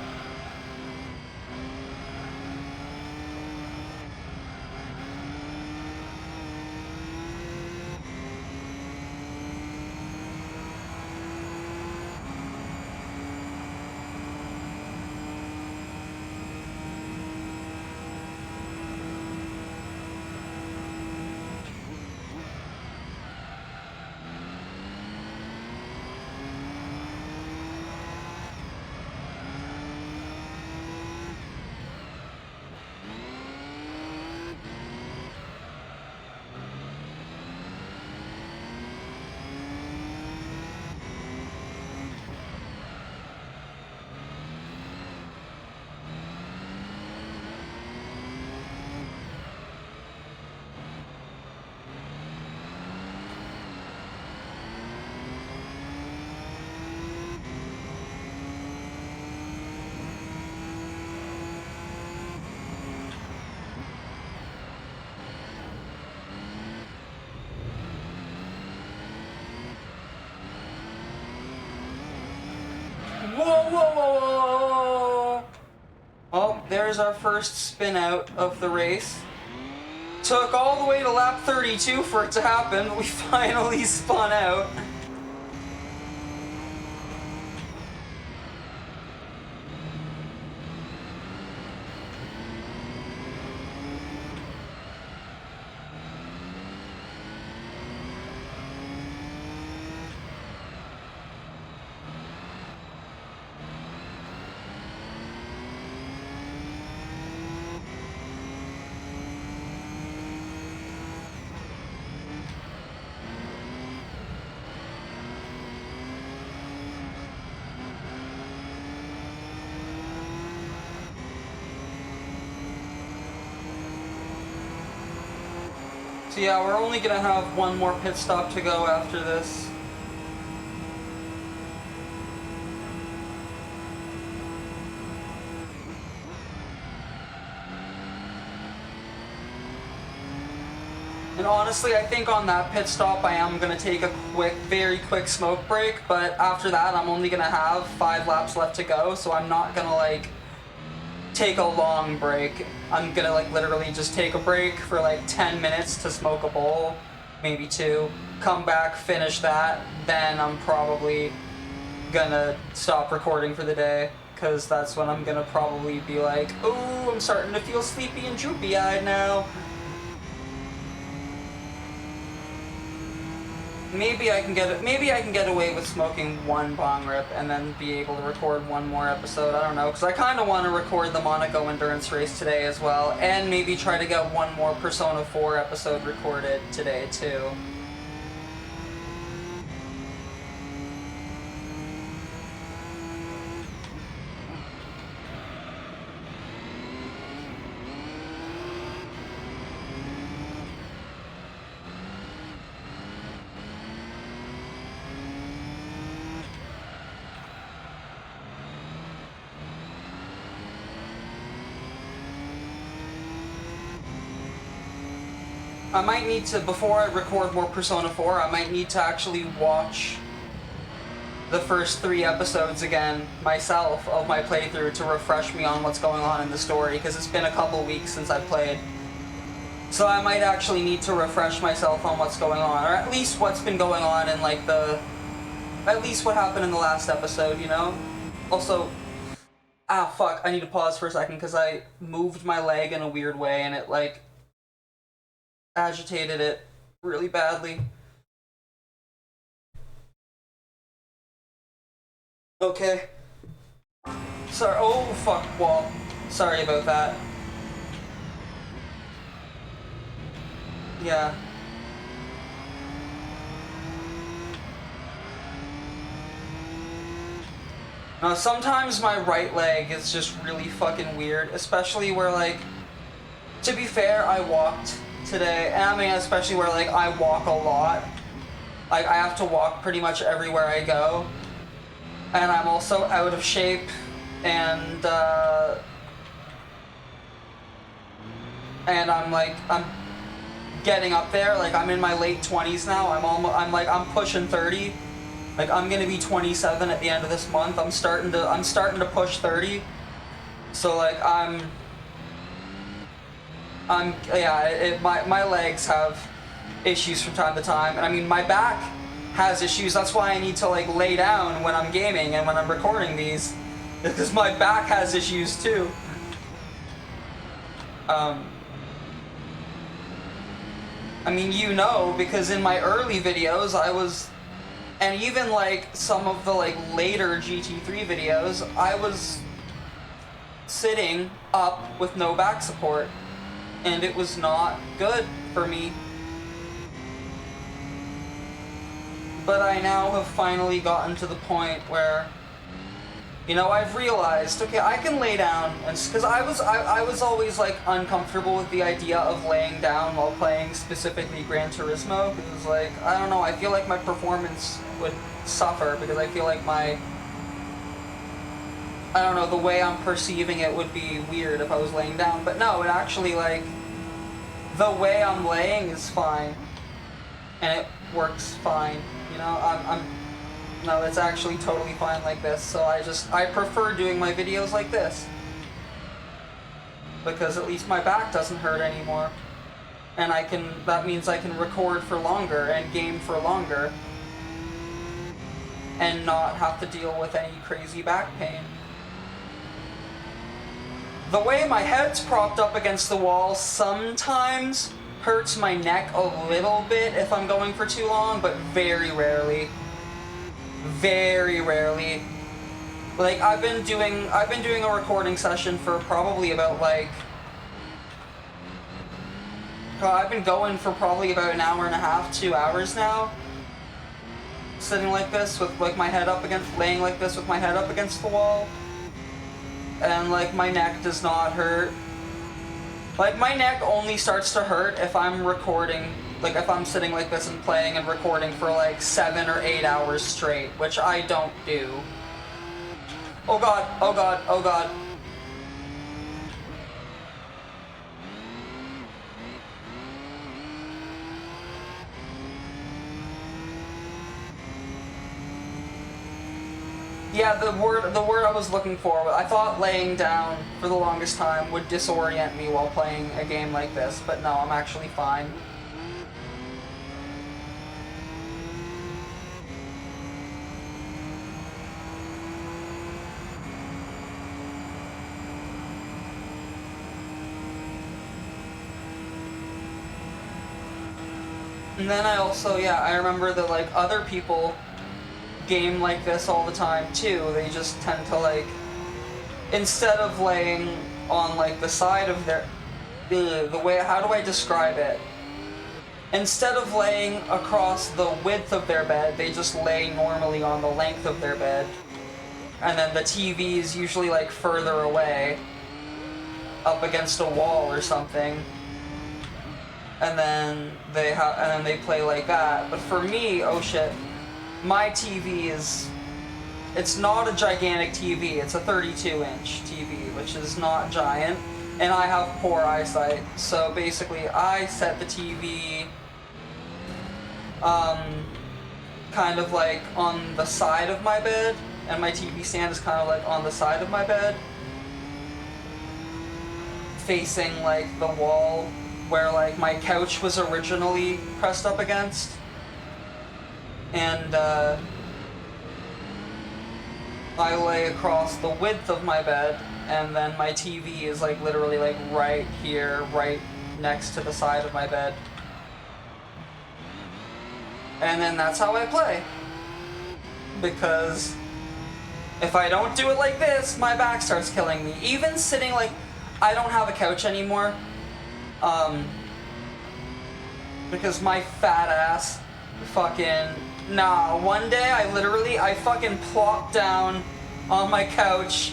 Whoa, whoa, whoa, whoa! Oh, there's our first spin out of the race. Took all the way to lap 32 for it to happen, but we finally spun out. So yeah, we're only gonna have one more pit stop to go after this. And honestly, I think on that pit stop I am gonna take a very quick smoke break, but after that I'm only gonna have 5 laps left to go, so I'm not gonna like take a long break. I'm gonna like literally just take a break for like 10 minutes to smoke a bowl, maybe 2, come back, finish that, then I'm probably gonna stop recording for the day, because that's when I'm gonna probably be like, ooh, I'm starting to feel sleepy and droopy-eyed now. maybe I can get away with smoking one bong rip and then be able to record one more episode. I don't know, because I kind of want to record the Monaco endurance race today as well, and maybe try to get one more Persona 4 episode recorded today too. I might need to, before I record more Persona 4, I might need to actually watch the first 3 episodes again myself of my playthrough to refresh me on what's going on in the story, because it's been a couple weeks since I've played. So I might actually need to refresh myself on what's going on, or at least what's been going on in like at least what happened in the last episode, you know? Also, fuck, I need to pause for a second because I moved my leg in a weird way and it like agitated it really badly. Okay. Sorry. Oh, fuck, wall. Sorry about that. Yeah. Now, sometimes my right leg is just really fucking weird, especially where, like, to be fair, I walked today, and I mean, especially where, like, I walk a lot. Like, I have to walk pretty much everywhere I go. And I'm also out of shape, and I'm getting up there. Like, I'm in my late 20s now. I'm pushing 30. Like, I'm gonna be 27 at the end of this month. I'm starting to push 30. So, like, my legs have issues from time to time, and I mean, my back has issues. That's why I need to like lay down when I'm gaming and when I'm recording these, because my back has issues too. I mean, you know, because in my early videos I was, and even like some of the like later GT3 videos, I was sitting up with no back support, and it was not good for me. But I now have finally gotten to the point where, you know, I've realized, okay, I can lay down, and because I was always like uncomfortable with the idea of laying down while playing specifically Gran Turismo, because like, I don't know, I feel like my performance would suffer, because I feel like I don't know, the way I'm perceiving it would be weird if I was laying down. But no, it actually, like, the way I'm laying is fine, and it works fine. You know, no, it's actually totally fine like this. So I prefer doing my videos like this, because at least my back doesn't hurt anymore, and that means I can record for longer and game for longer, and not have to deal with any crazy back pain. The way my head's propped up against the wall sometimes hurts my neck a little bit if I'm going for too long, but very rarely. Very rarely. Like, I've been doing a recording session for probably about like, I've been going for probably about an hour and a half, 2 hours now. Sitting like this with like laying like this with my head up against the wall. And like, my neck does not hurt. Like, my neck only starts to hurt if I'm recording, like if I'm sitting like this and playing and recording for like 7 or 8 hours straight, which I don't do. Oh god, oh god, oh god. Yeah, the word I was looking for, I thought laying down for the longest time would disorient me while playing a game like this, but no, I'm actually fine. And then I also, I remember that, like, other people game like this all the time, too. They just tend to, like, instead of laying on, like, the side of their, the way, how do I describe it? Instead of laying across the width of their bed, they just lay normally on the length of their bed. And then the TV is usually, like, further away, up against a wall or something. And then they play like that. But for me, oh shit, my TV it's not a gigantic TV. It's a 32-inch TV, which is not giant, and I have poor eyesight. So basically, I set the TV kind of like on the side of my bed, and my TV stand is kind of like on the side of my bed, facing like the wall where like my couch was originally pressed up against. And I lay across the width of my bed, and then my TV is like literally like right here, right next to the side of my bed. And then that's how I play. Because if I don't do it like this, my back starts killing me. Even sitting, like, I don't have a couch anymore. Because my fat ass fucking... Nah, one day I fucking plopped down on my couch,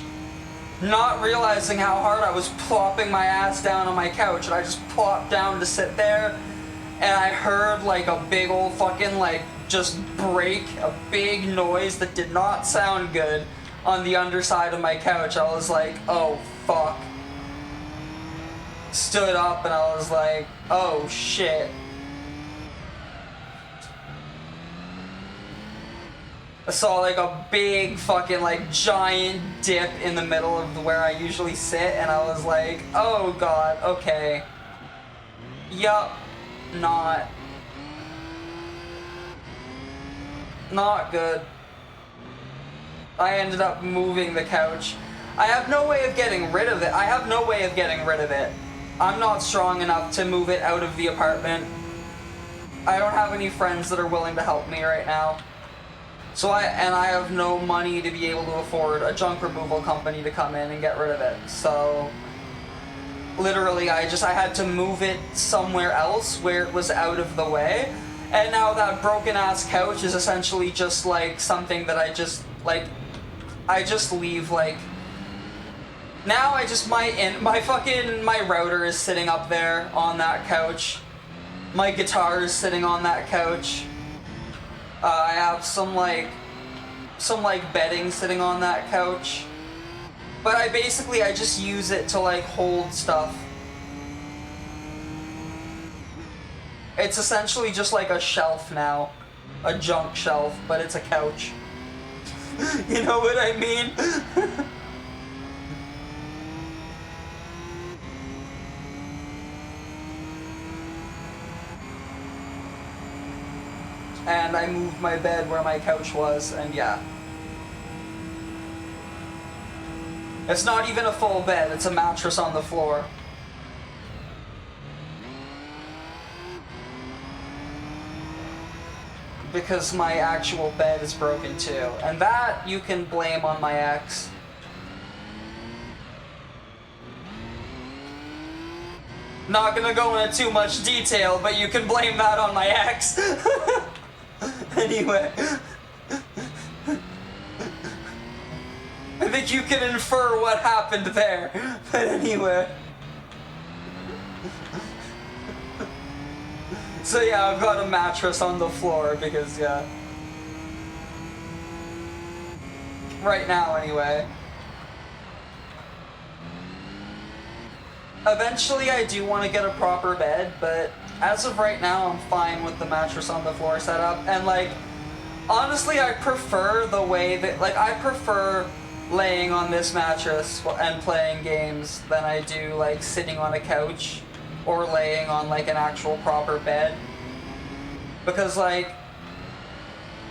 not realizing how hard I was plopping my ass down on my couch, and I just plopped down to sit there, and I heard like a big old fucking like just break, a big noise that did not sound good on the underside of my couch. I was like, oh fuck. Stood up and I was like, oh shit. I saw like a big fucking like giant dip in the middle of where I usually sit, and I was like, oh god, okay. Yup, not good. I ended up moving the couch. I have no way of getting rid of it. I'm not strong enough to move it out of the apartment. I don't have any friends that are willing to help me right now. So I have no money to be able to afford a junk removal company to come in and get rid of it. So literally I had to move it somewhere else where it was out of the way. And now that broken ass couch is essentially just like something that I just leave like. Now I just my router is sitting up there on that couch. My guitar is sitting on that couch. I have some bedding sitting on that couch. But I just use it to like hold stuff. It's essentially just like a shelf now. A junk shelf, but it's a couch. You know what I mean? And I moved my bed where my couch was, and yeah. It's not even a full bed, it's a mattress on the floor. Because my actual bed is broken too. And that you can blame on my ex. Not gonna go into too much detail, but you can blame that on my ex. Anyway. I think you can infer what happened there. But anyway. So yeah, I've got a mattress on the floor because, yeah. Right now, anyway. Eventually, I do want to get a proper bed, but as of right now, I'm fine with the mattress on the floor setup. And, like, honestly, I prefer the way that, like, I prefer laying on this mattress and playing games than I do, like, sitting on a couch or laying on, like, an actual proper bed. Because, like,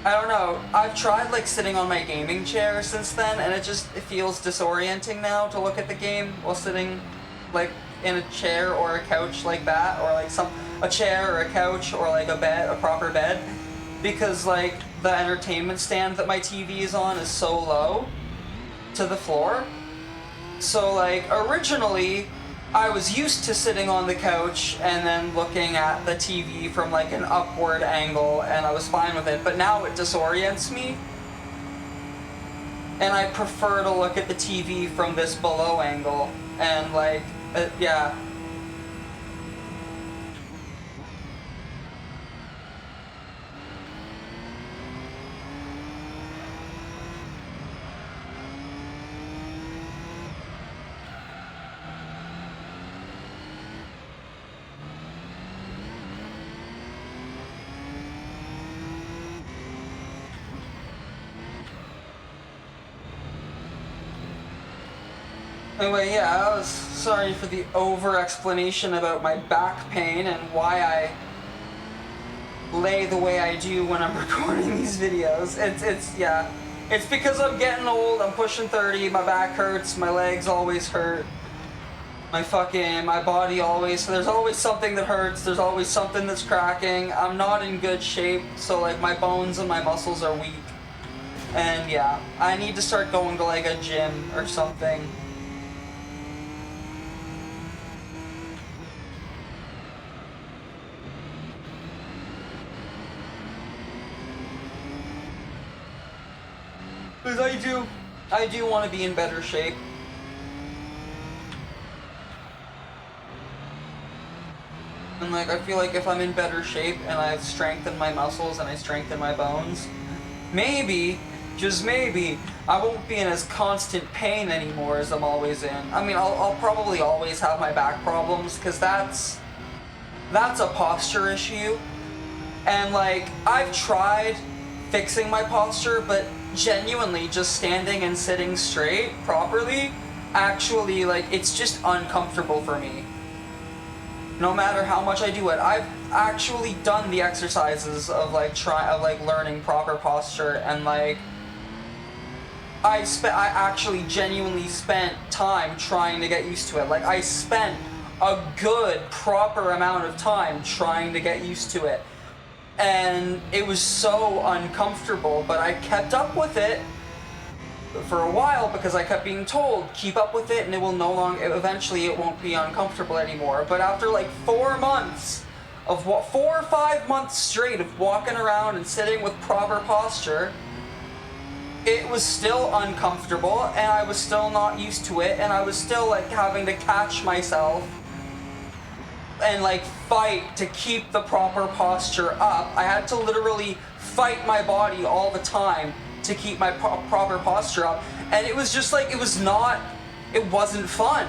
I don't know, I've tried, like, sitting on my gaming chair since then, and it feels disorienting now to look at the game while sitting, like, in a chair or a couch like that, or like a chair or a couch or like a bed, a proper bed, because like the entertainment stand that my TV is on is so low to the floor. So like originally I was used to sitting on the couch and then looking at the TV from like an upward angle, and I was fine with it, but now it disorients me. And I prefer to look at the TV from this below angle, and like, yeah. Anyway, yeah, I was sorry for the over-explanation about my back pain and why I lay the way I do when I'm recording these videos. Yeah. It's because I'm getting old, I'm pushing 30, my back hurts, my legs always hurt. My body always, so there's always something that hurts, there's always something that's cracking. I'm not in good shape, so like my bones and my muscles are weak. And yeah, I need to start going to like a gym or something. Because I do want to be in better shape. And like, I feel like if I'm in better shape and I've strengthened my muscles and I strengthen my bones, maybe, just maybe, I won't be in as constant pain anymore as I'm always in. I mean, I'll probably always have my back problems, because that's a posture issue. And like, I've tried fixing my posture, but genuinely just standing and sitting straight properly, actually, like, it's just uncomfortable for me. No matter how much I do it. I've actually done the exercises of like learning proper posture, and like I actually genuinely spent time trying to get used to it. Like, I spent a good proper amount of time trying to get used to it. And it was so uncomfortable, but I kept up with it for a while because I kept being told, keep up with it and it will eventually it won't be uncomfortable anymore. But after like 4 months of 4 or 5 months straight of walking around and sitting with proper posture, it was still uncomfortable and I was still not used to it, and I was still like having to catch myself and like fight to keep the proper posture up. I had to literally fight my body all the time to keep my proper posture up, and it was just like, it wasn't fun,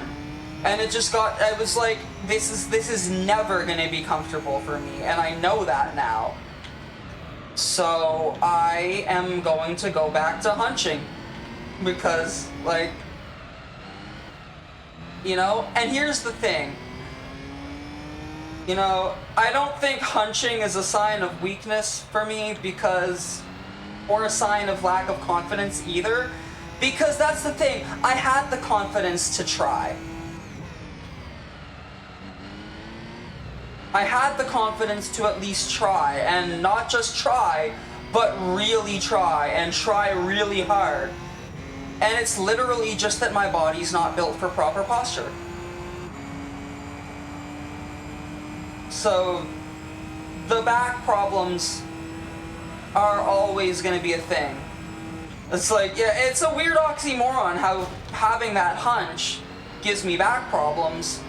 and I was like, this is never gonna be comfortable for me, and I know that now. So I am going to go back to hunching, because like, you know, and here's the thing. You know, I don't think hunching is a sign of weakness for me, or a sign of lack of confidence either, because that's the thing, I had the confidence to try. I had the confidence to at least try, and not just try, but really try, and try really hard. And it's literally just that my body's not built for proper posture. So, the back problems are always going to be a thing. It's like, yeah, it's a weird oxymoron how having that hunch gives me back problems,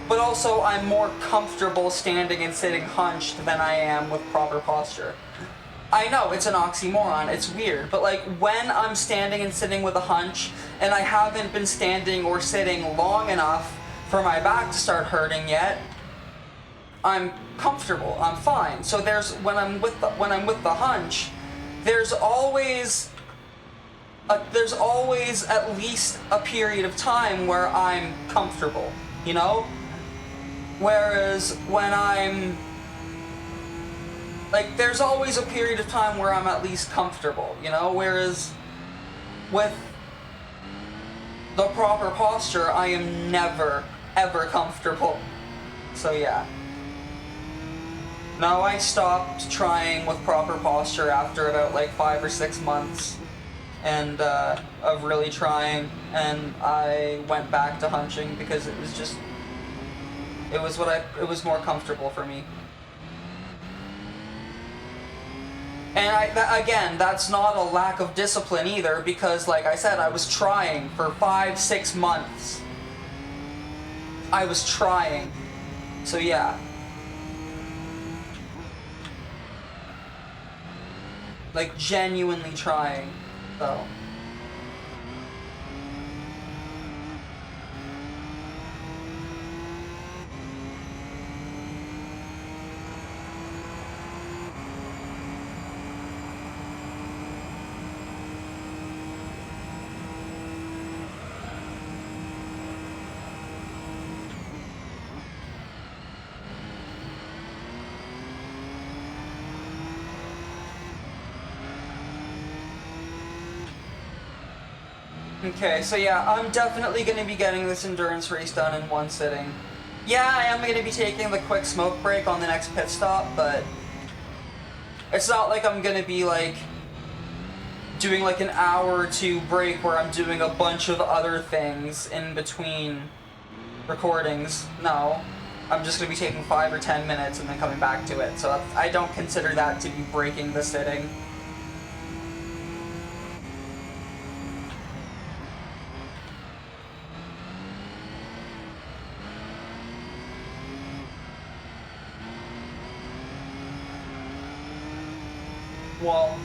but also I'm more comfortable standing and sitting hunched than I am with proper posture. I know, it's an oxymoron, it's weird, but like when I'm standing and sitting with a hunch, and I haven't been standing or sitting long enough for my back to start hurting yet, I'm comfortable, I'm fine. So when I'm with the hunch, there's always at least a period of time where I'm comfortable, you know? Whereas when I'm like, there's always a period of time where I'm at least comfortable, you know? Whereas with the proper posture, I am never ever comfortable. So yeah. Now I stopped trying with proper posture after about like 5 or 6 months and of really trying, and I went back to hunching because it was just it was more comfortable for me. And again, that's not a lack of discipline either, because like I said, I was trying for 5, 6 months. I was trying. So yeah. Like genuinely trying. So. Okay, so yeah, I'm definitely going to be getting this endurance race done in one sitting. Yeah, I am going to be taking the quick smoke break on the next pit stop, but it's not like I'm going to be like doing like an hour or two break where I'm doing a bunch of other things in between recordings. No, I'm just going to be taking 5 or 10 minutes and then coming back to it, so I don't consider that to be breaking the sitting. Well,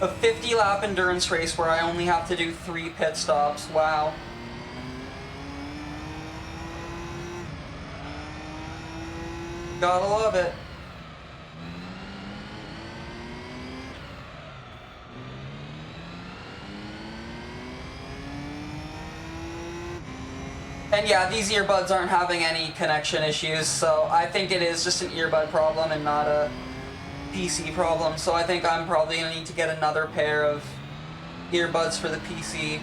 a 50-lap endurance race where I only have to do 3 pit stops. Wow. Gotta love it. And yeah, these earbuds aren't having any connection issues, so I think it is just an earbud problem and not a PC problem. So I think I'm probably gonna need to get another pair of earbuds for the PC.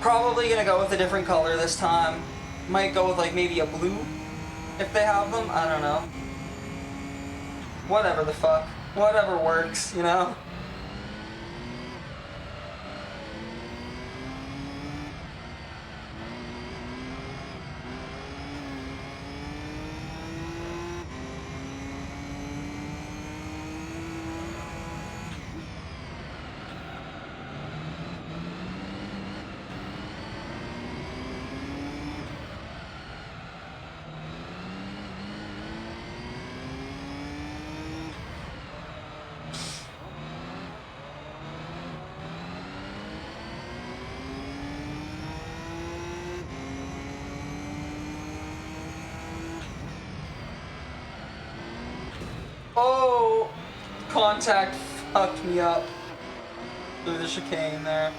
Probably gonna go with a different color this time. Might go with like maybe a blue if they have them. I don't know. Whatever the fuck. Whatever works, you know? Oh, contact fucked me up through the chicane there.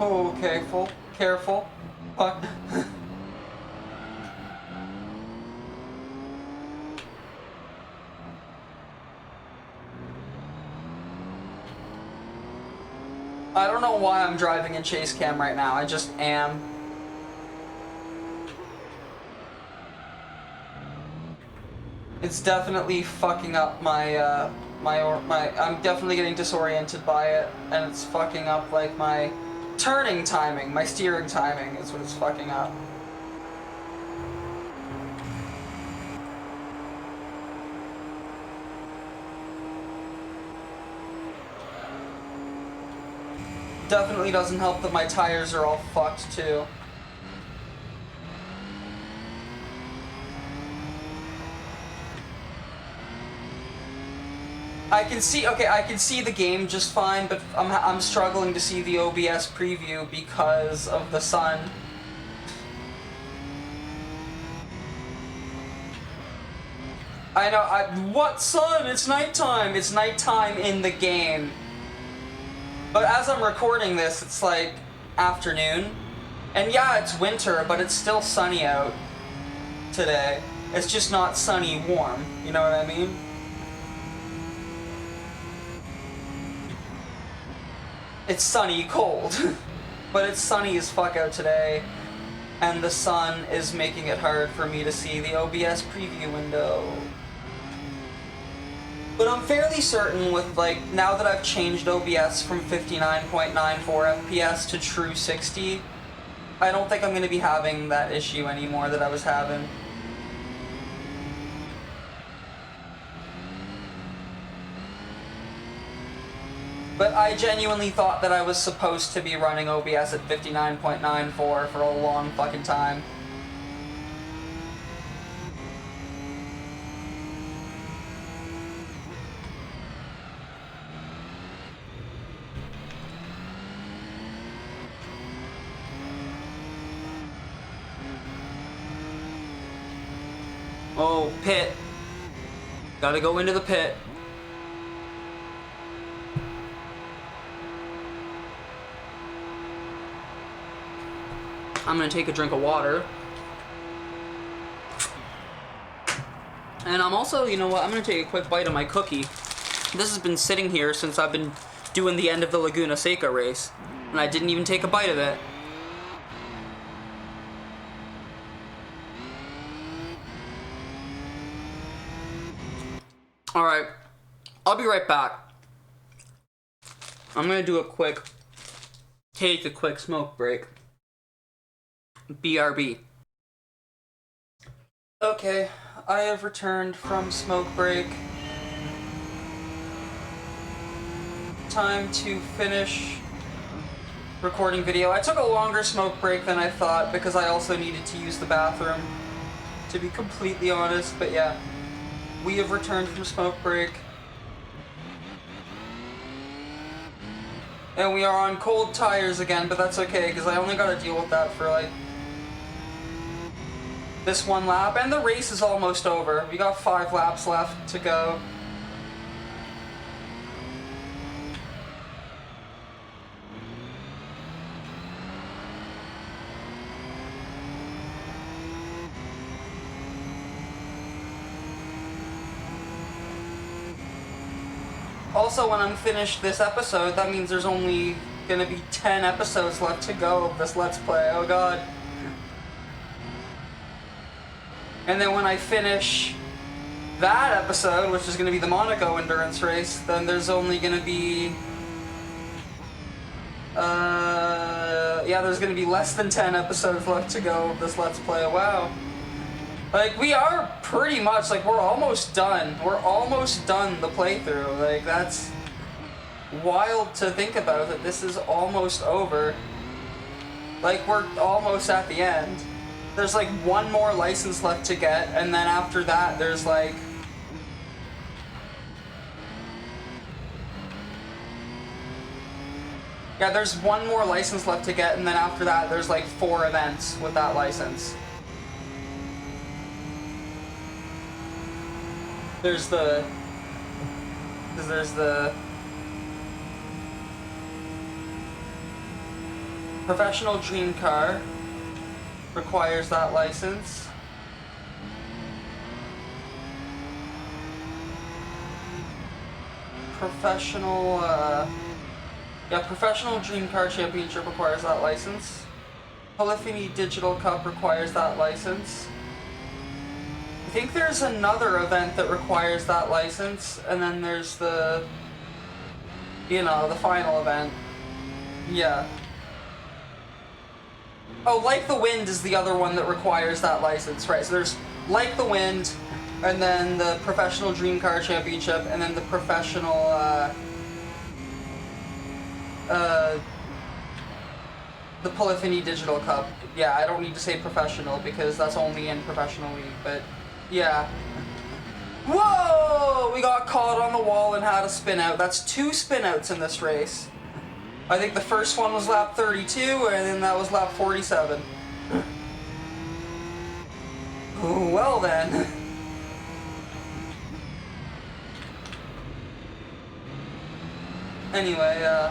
Oh, careful. Careful. Fuck. I don't know why I'm driving in chase cam right now. I just am. It's definitely fucking up my, I'm definitely getting disoriented by it, and it's fucking up, like, my turning timing, my steering timing is what it's fucking up. Definitely doesn't help that my tires are all fucked, too. I can see the game just fine, but I'm struggling to see the OBS preview because of the sun. I know, what sun? It's nighttime! It's nighttime in the game. But as I'm recording this, it's like afternoon. And yeah, it's winter, but it's still sunny out today. It's just not sunny warm, you know what I mean? It's sunny cold, but it's sunny as fuck out today, and the sun is making it hard for me to see the OBS preview window. But I'm fairly certain with, like, now that I've changed OBS from 59.94 FPS to true 60, I don't think I'm going to be having that issue anymore that I was having. But I genuinely thought that I was supposed to be running OBS at 59.94 for a long fucking time. Oh, pit. Gotta go into the pit. I'm gonna take a drink of water. And I'm also, you know what, I'm gonna take a quick bite of my cookie. This has been sitting here since I've been doing the end of the Laguna Seca race, and I didn't even take a bite of it. Alright, I'll be right back. I'm gonna do a quick, take a quick smoke break. BRB. Okay, I have returned from smoke break. Time to finish recording video. I took a longer smoke break than I thought because I also needed to use the bathroom, to be completely honest, but yeah. We have returned from smoke break. And we are on cold tires again, but that's okay, because I only gotta deal with that for, like, this one lap, and the race is almost over. We got 5 laps left to go. Also, when I'm finished this episode, that means there's only gonna be 10 episodes left to go of this Let's Play. Oh god. And then when I finish that episode, which is gonna be the Monaco endurance race, then there's only gonna be... yeah, there's gonna be less than 10 episodes left to go of this Let's Play. Wow. Like, we are pretty much, like, we're almost done. We're almost done the playthrough. Like, that's wild to think about, that this is almost over. Like, we're almost at the end. There's, like, one more license left to get, and then after that, there's, like... yeah, there's one more license left to get, and then after that, there's, like, 4 events with that license. There's the... Professional Dream Car requires that license. Professional Dream Car Championship requires that license. Polyphony Digital Cup requires that license. I think there's another event that requires that license, and then there's the, you know, the final event. Yeah. Oh, Like the Wind is the other one that requires that license, right? So there's Like the Wind, and then the Professional Dream Car Championship, and then the Professional, the Polyphony Digital Cup. Yeah, I don't need to say professional because that's only in Professional League, but yeah. Whoa! We got caught on the wall and had a spin out. That's 2 spin outs in this race. I think the first one was lap 32, and then that was lap 47. Well then. Anyway,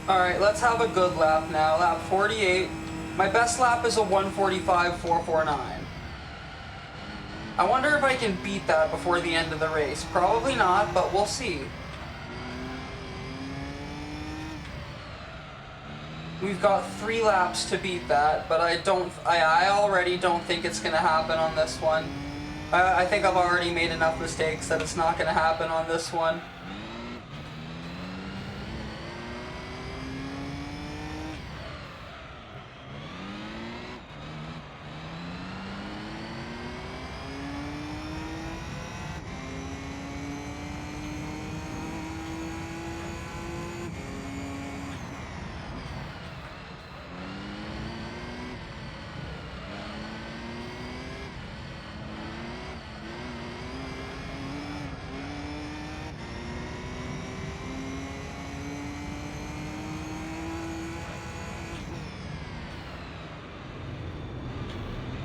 alright, let's have a good lap now. Lap 48. My best lap is a 1:45.449. I wonder if I can beat that before the end of the race. Probably not, but we'll see. We've got 3 laps to beat that, but I already don't think it's going to happen on this one. I think I've already made enough mistakes that it's not going to happen on this one.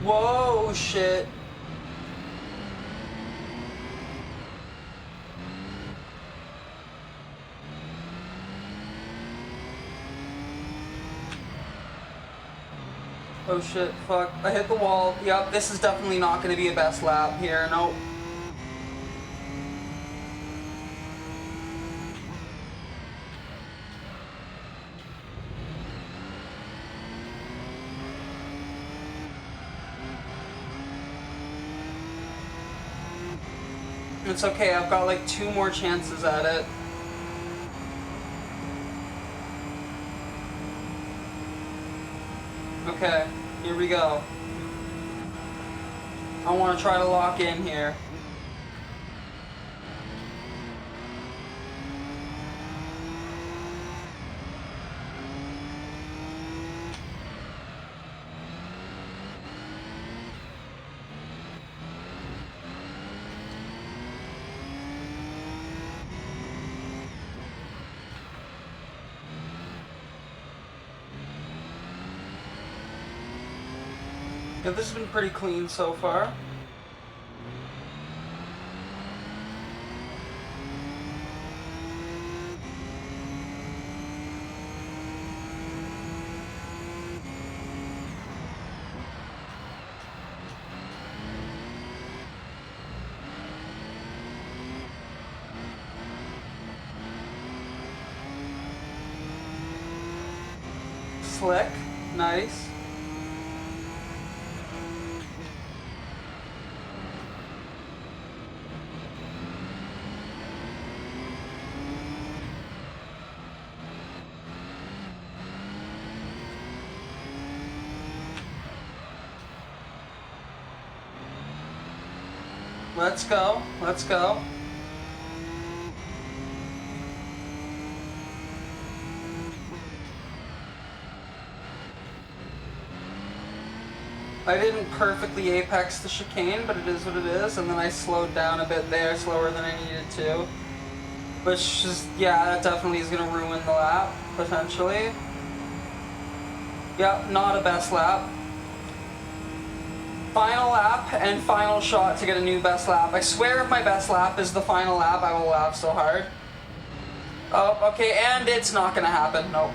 Whoa, shit. Oh shit, fuck. I hit the wall. Yep, this is definitely not going to be a best lap here. Nope. It's okay, I've got like 2 more chances at it. Okay, here we go. I want to try to lock in here. Yeah, this has been pretty clean so far. Slick, nice. Let's go. Let's go. I didn't perfectly apex the chicane, but it is what it is, and then I slowed down a bit there, slower than I needed to. Which is, yeah, that definitely is going to ruin the lap, potentially. Yep, not a best lap. Final lap and final shot to get a new best lap. I swear if my best lap is the final lap, I will laugh so hard. Oh, okay, and it's not going to happen. Nope.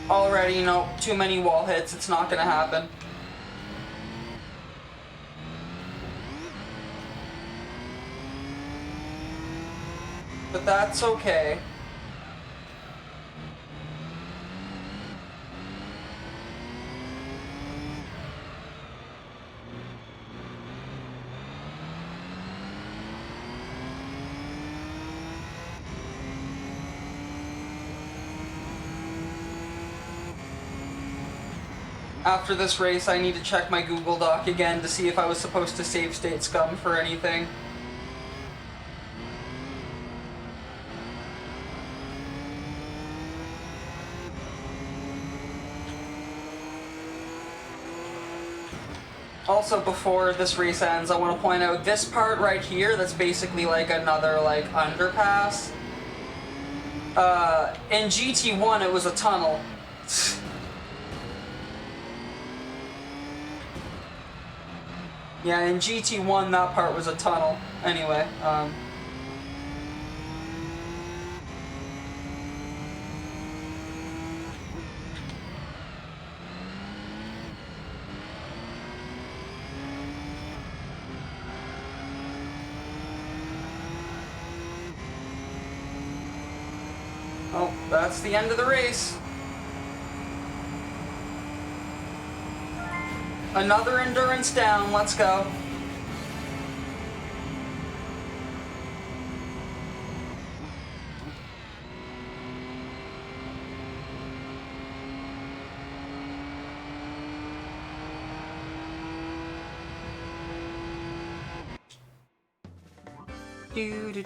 Already, nope, too many wall hits. It's not going to happen. But that's okay. After this race, I need to check my Google Doc again to see if I was supposed to save state scum for anything. Also, before this race ends, I want to point out this part right here, that's basically like another like underpass. In GT1 it was a tunnel. Yeah, in GT1 that part was a tunnel. Anyway, oh, that's the end of the race. Another endurance down, let's go.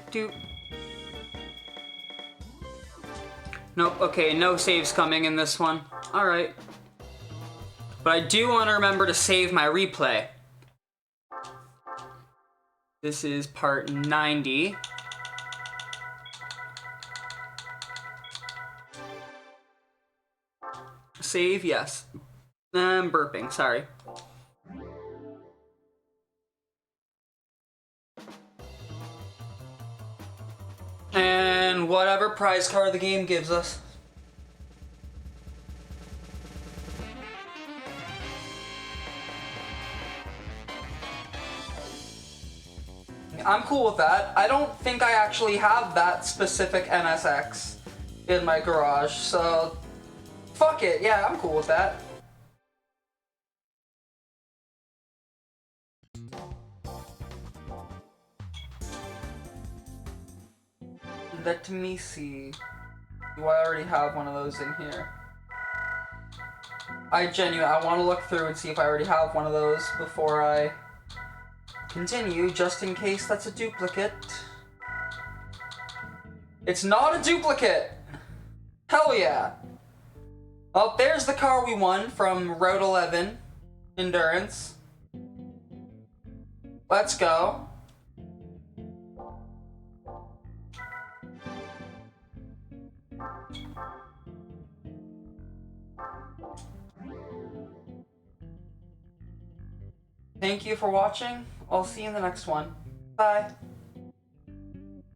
Do. Nope, okay, no saves coming in this one. Alright. But I do want to remember to save my replay. This is part 90. Save, yes. I'm burping, sorry. And whatever prize card the game gives us. I'm cool with that. I don't think I actually have that specific NSX in my garage, so fuck it. Yeah, I'm cool with that. Let me see. Do I already have one of those in here? I want to look through and see if I already have one of those before I continue, just in case that's a duplicate. It's not a duplicate! Hell yeah! Oh, there's the car we won from Route 11 Endurance. Let's go. Thank you for watching. I'll see you in the next one. Bye.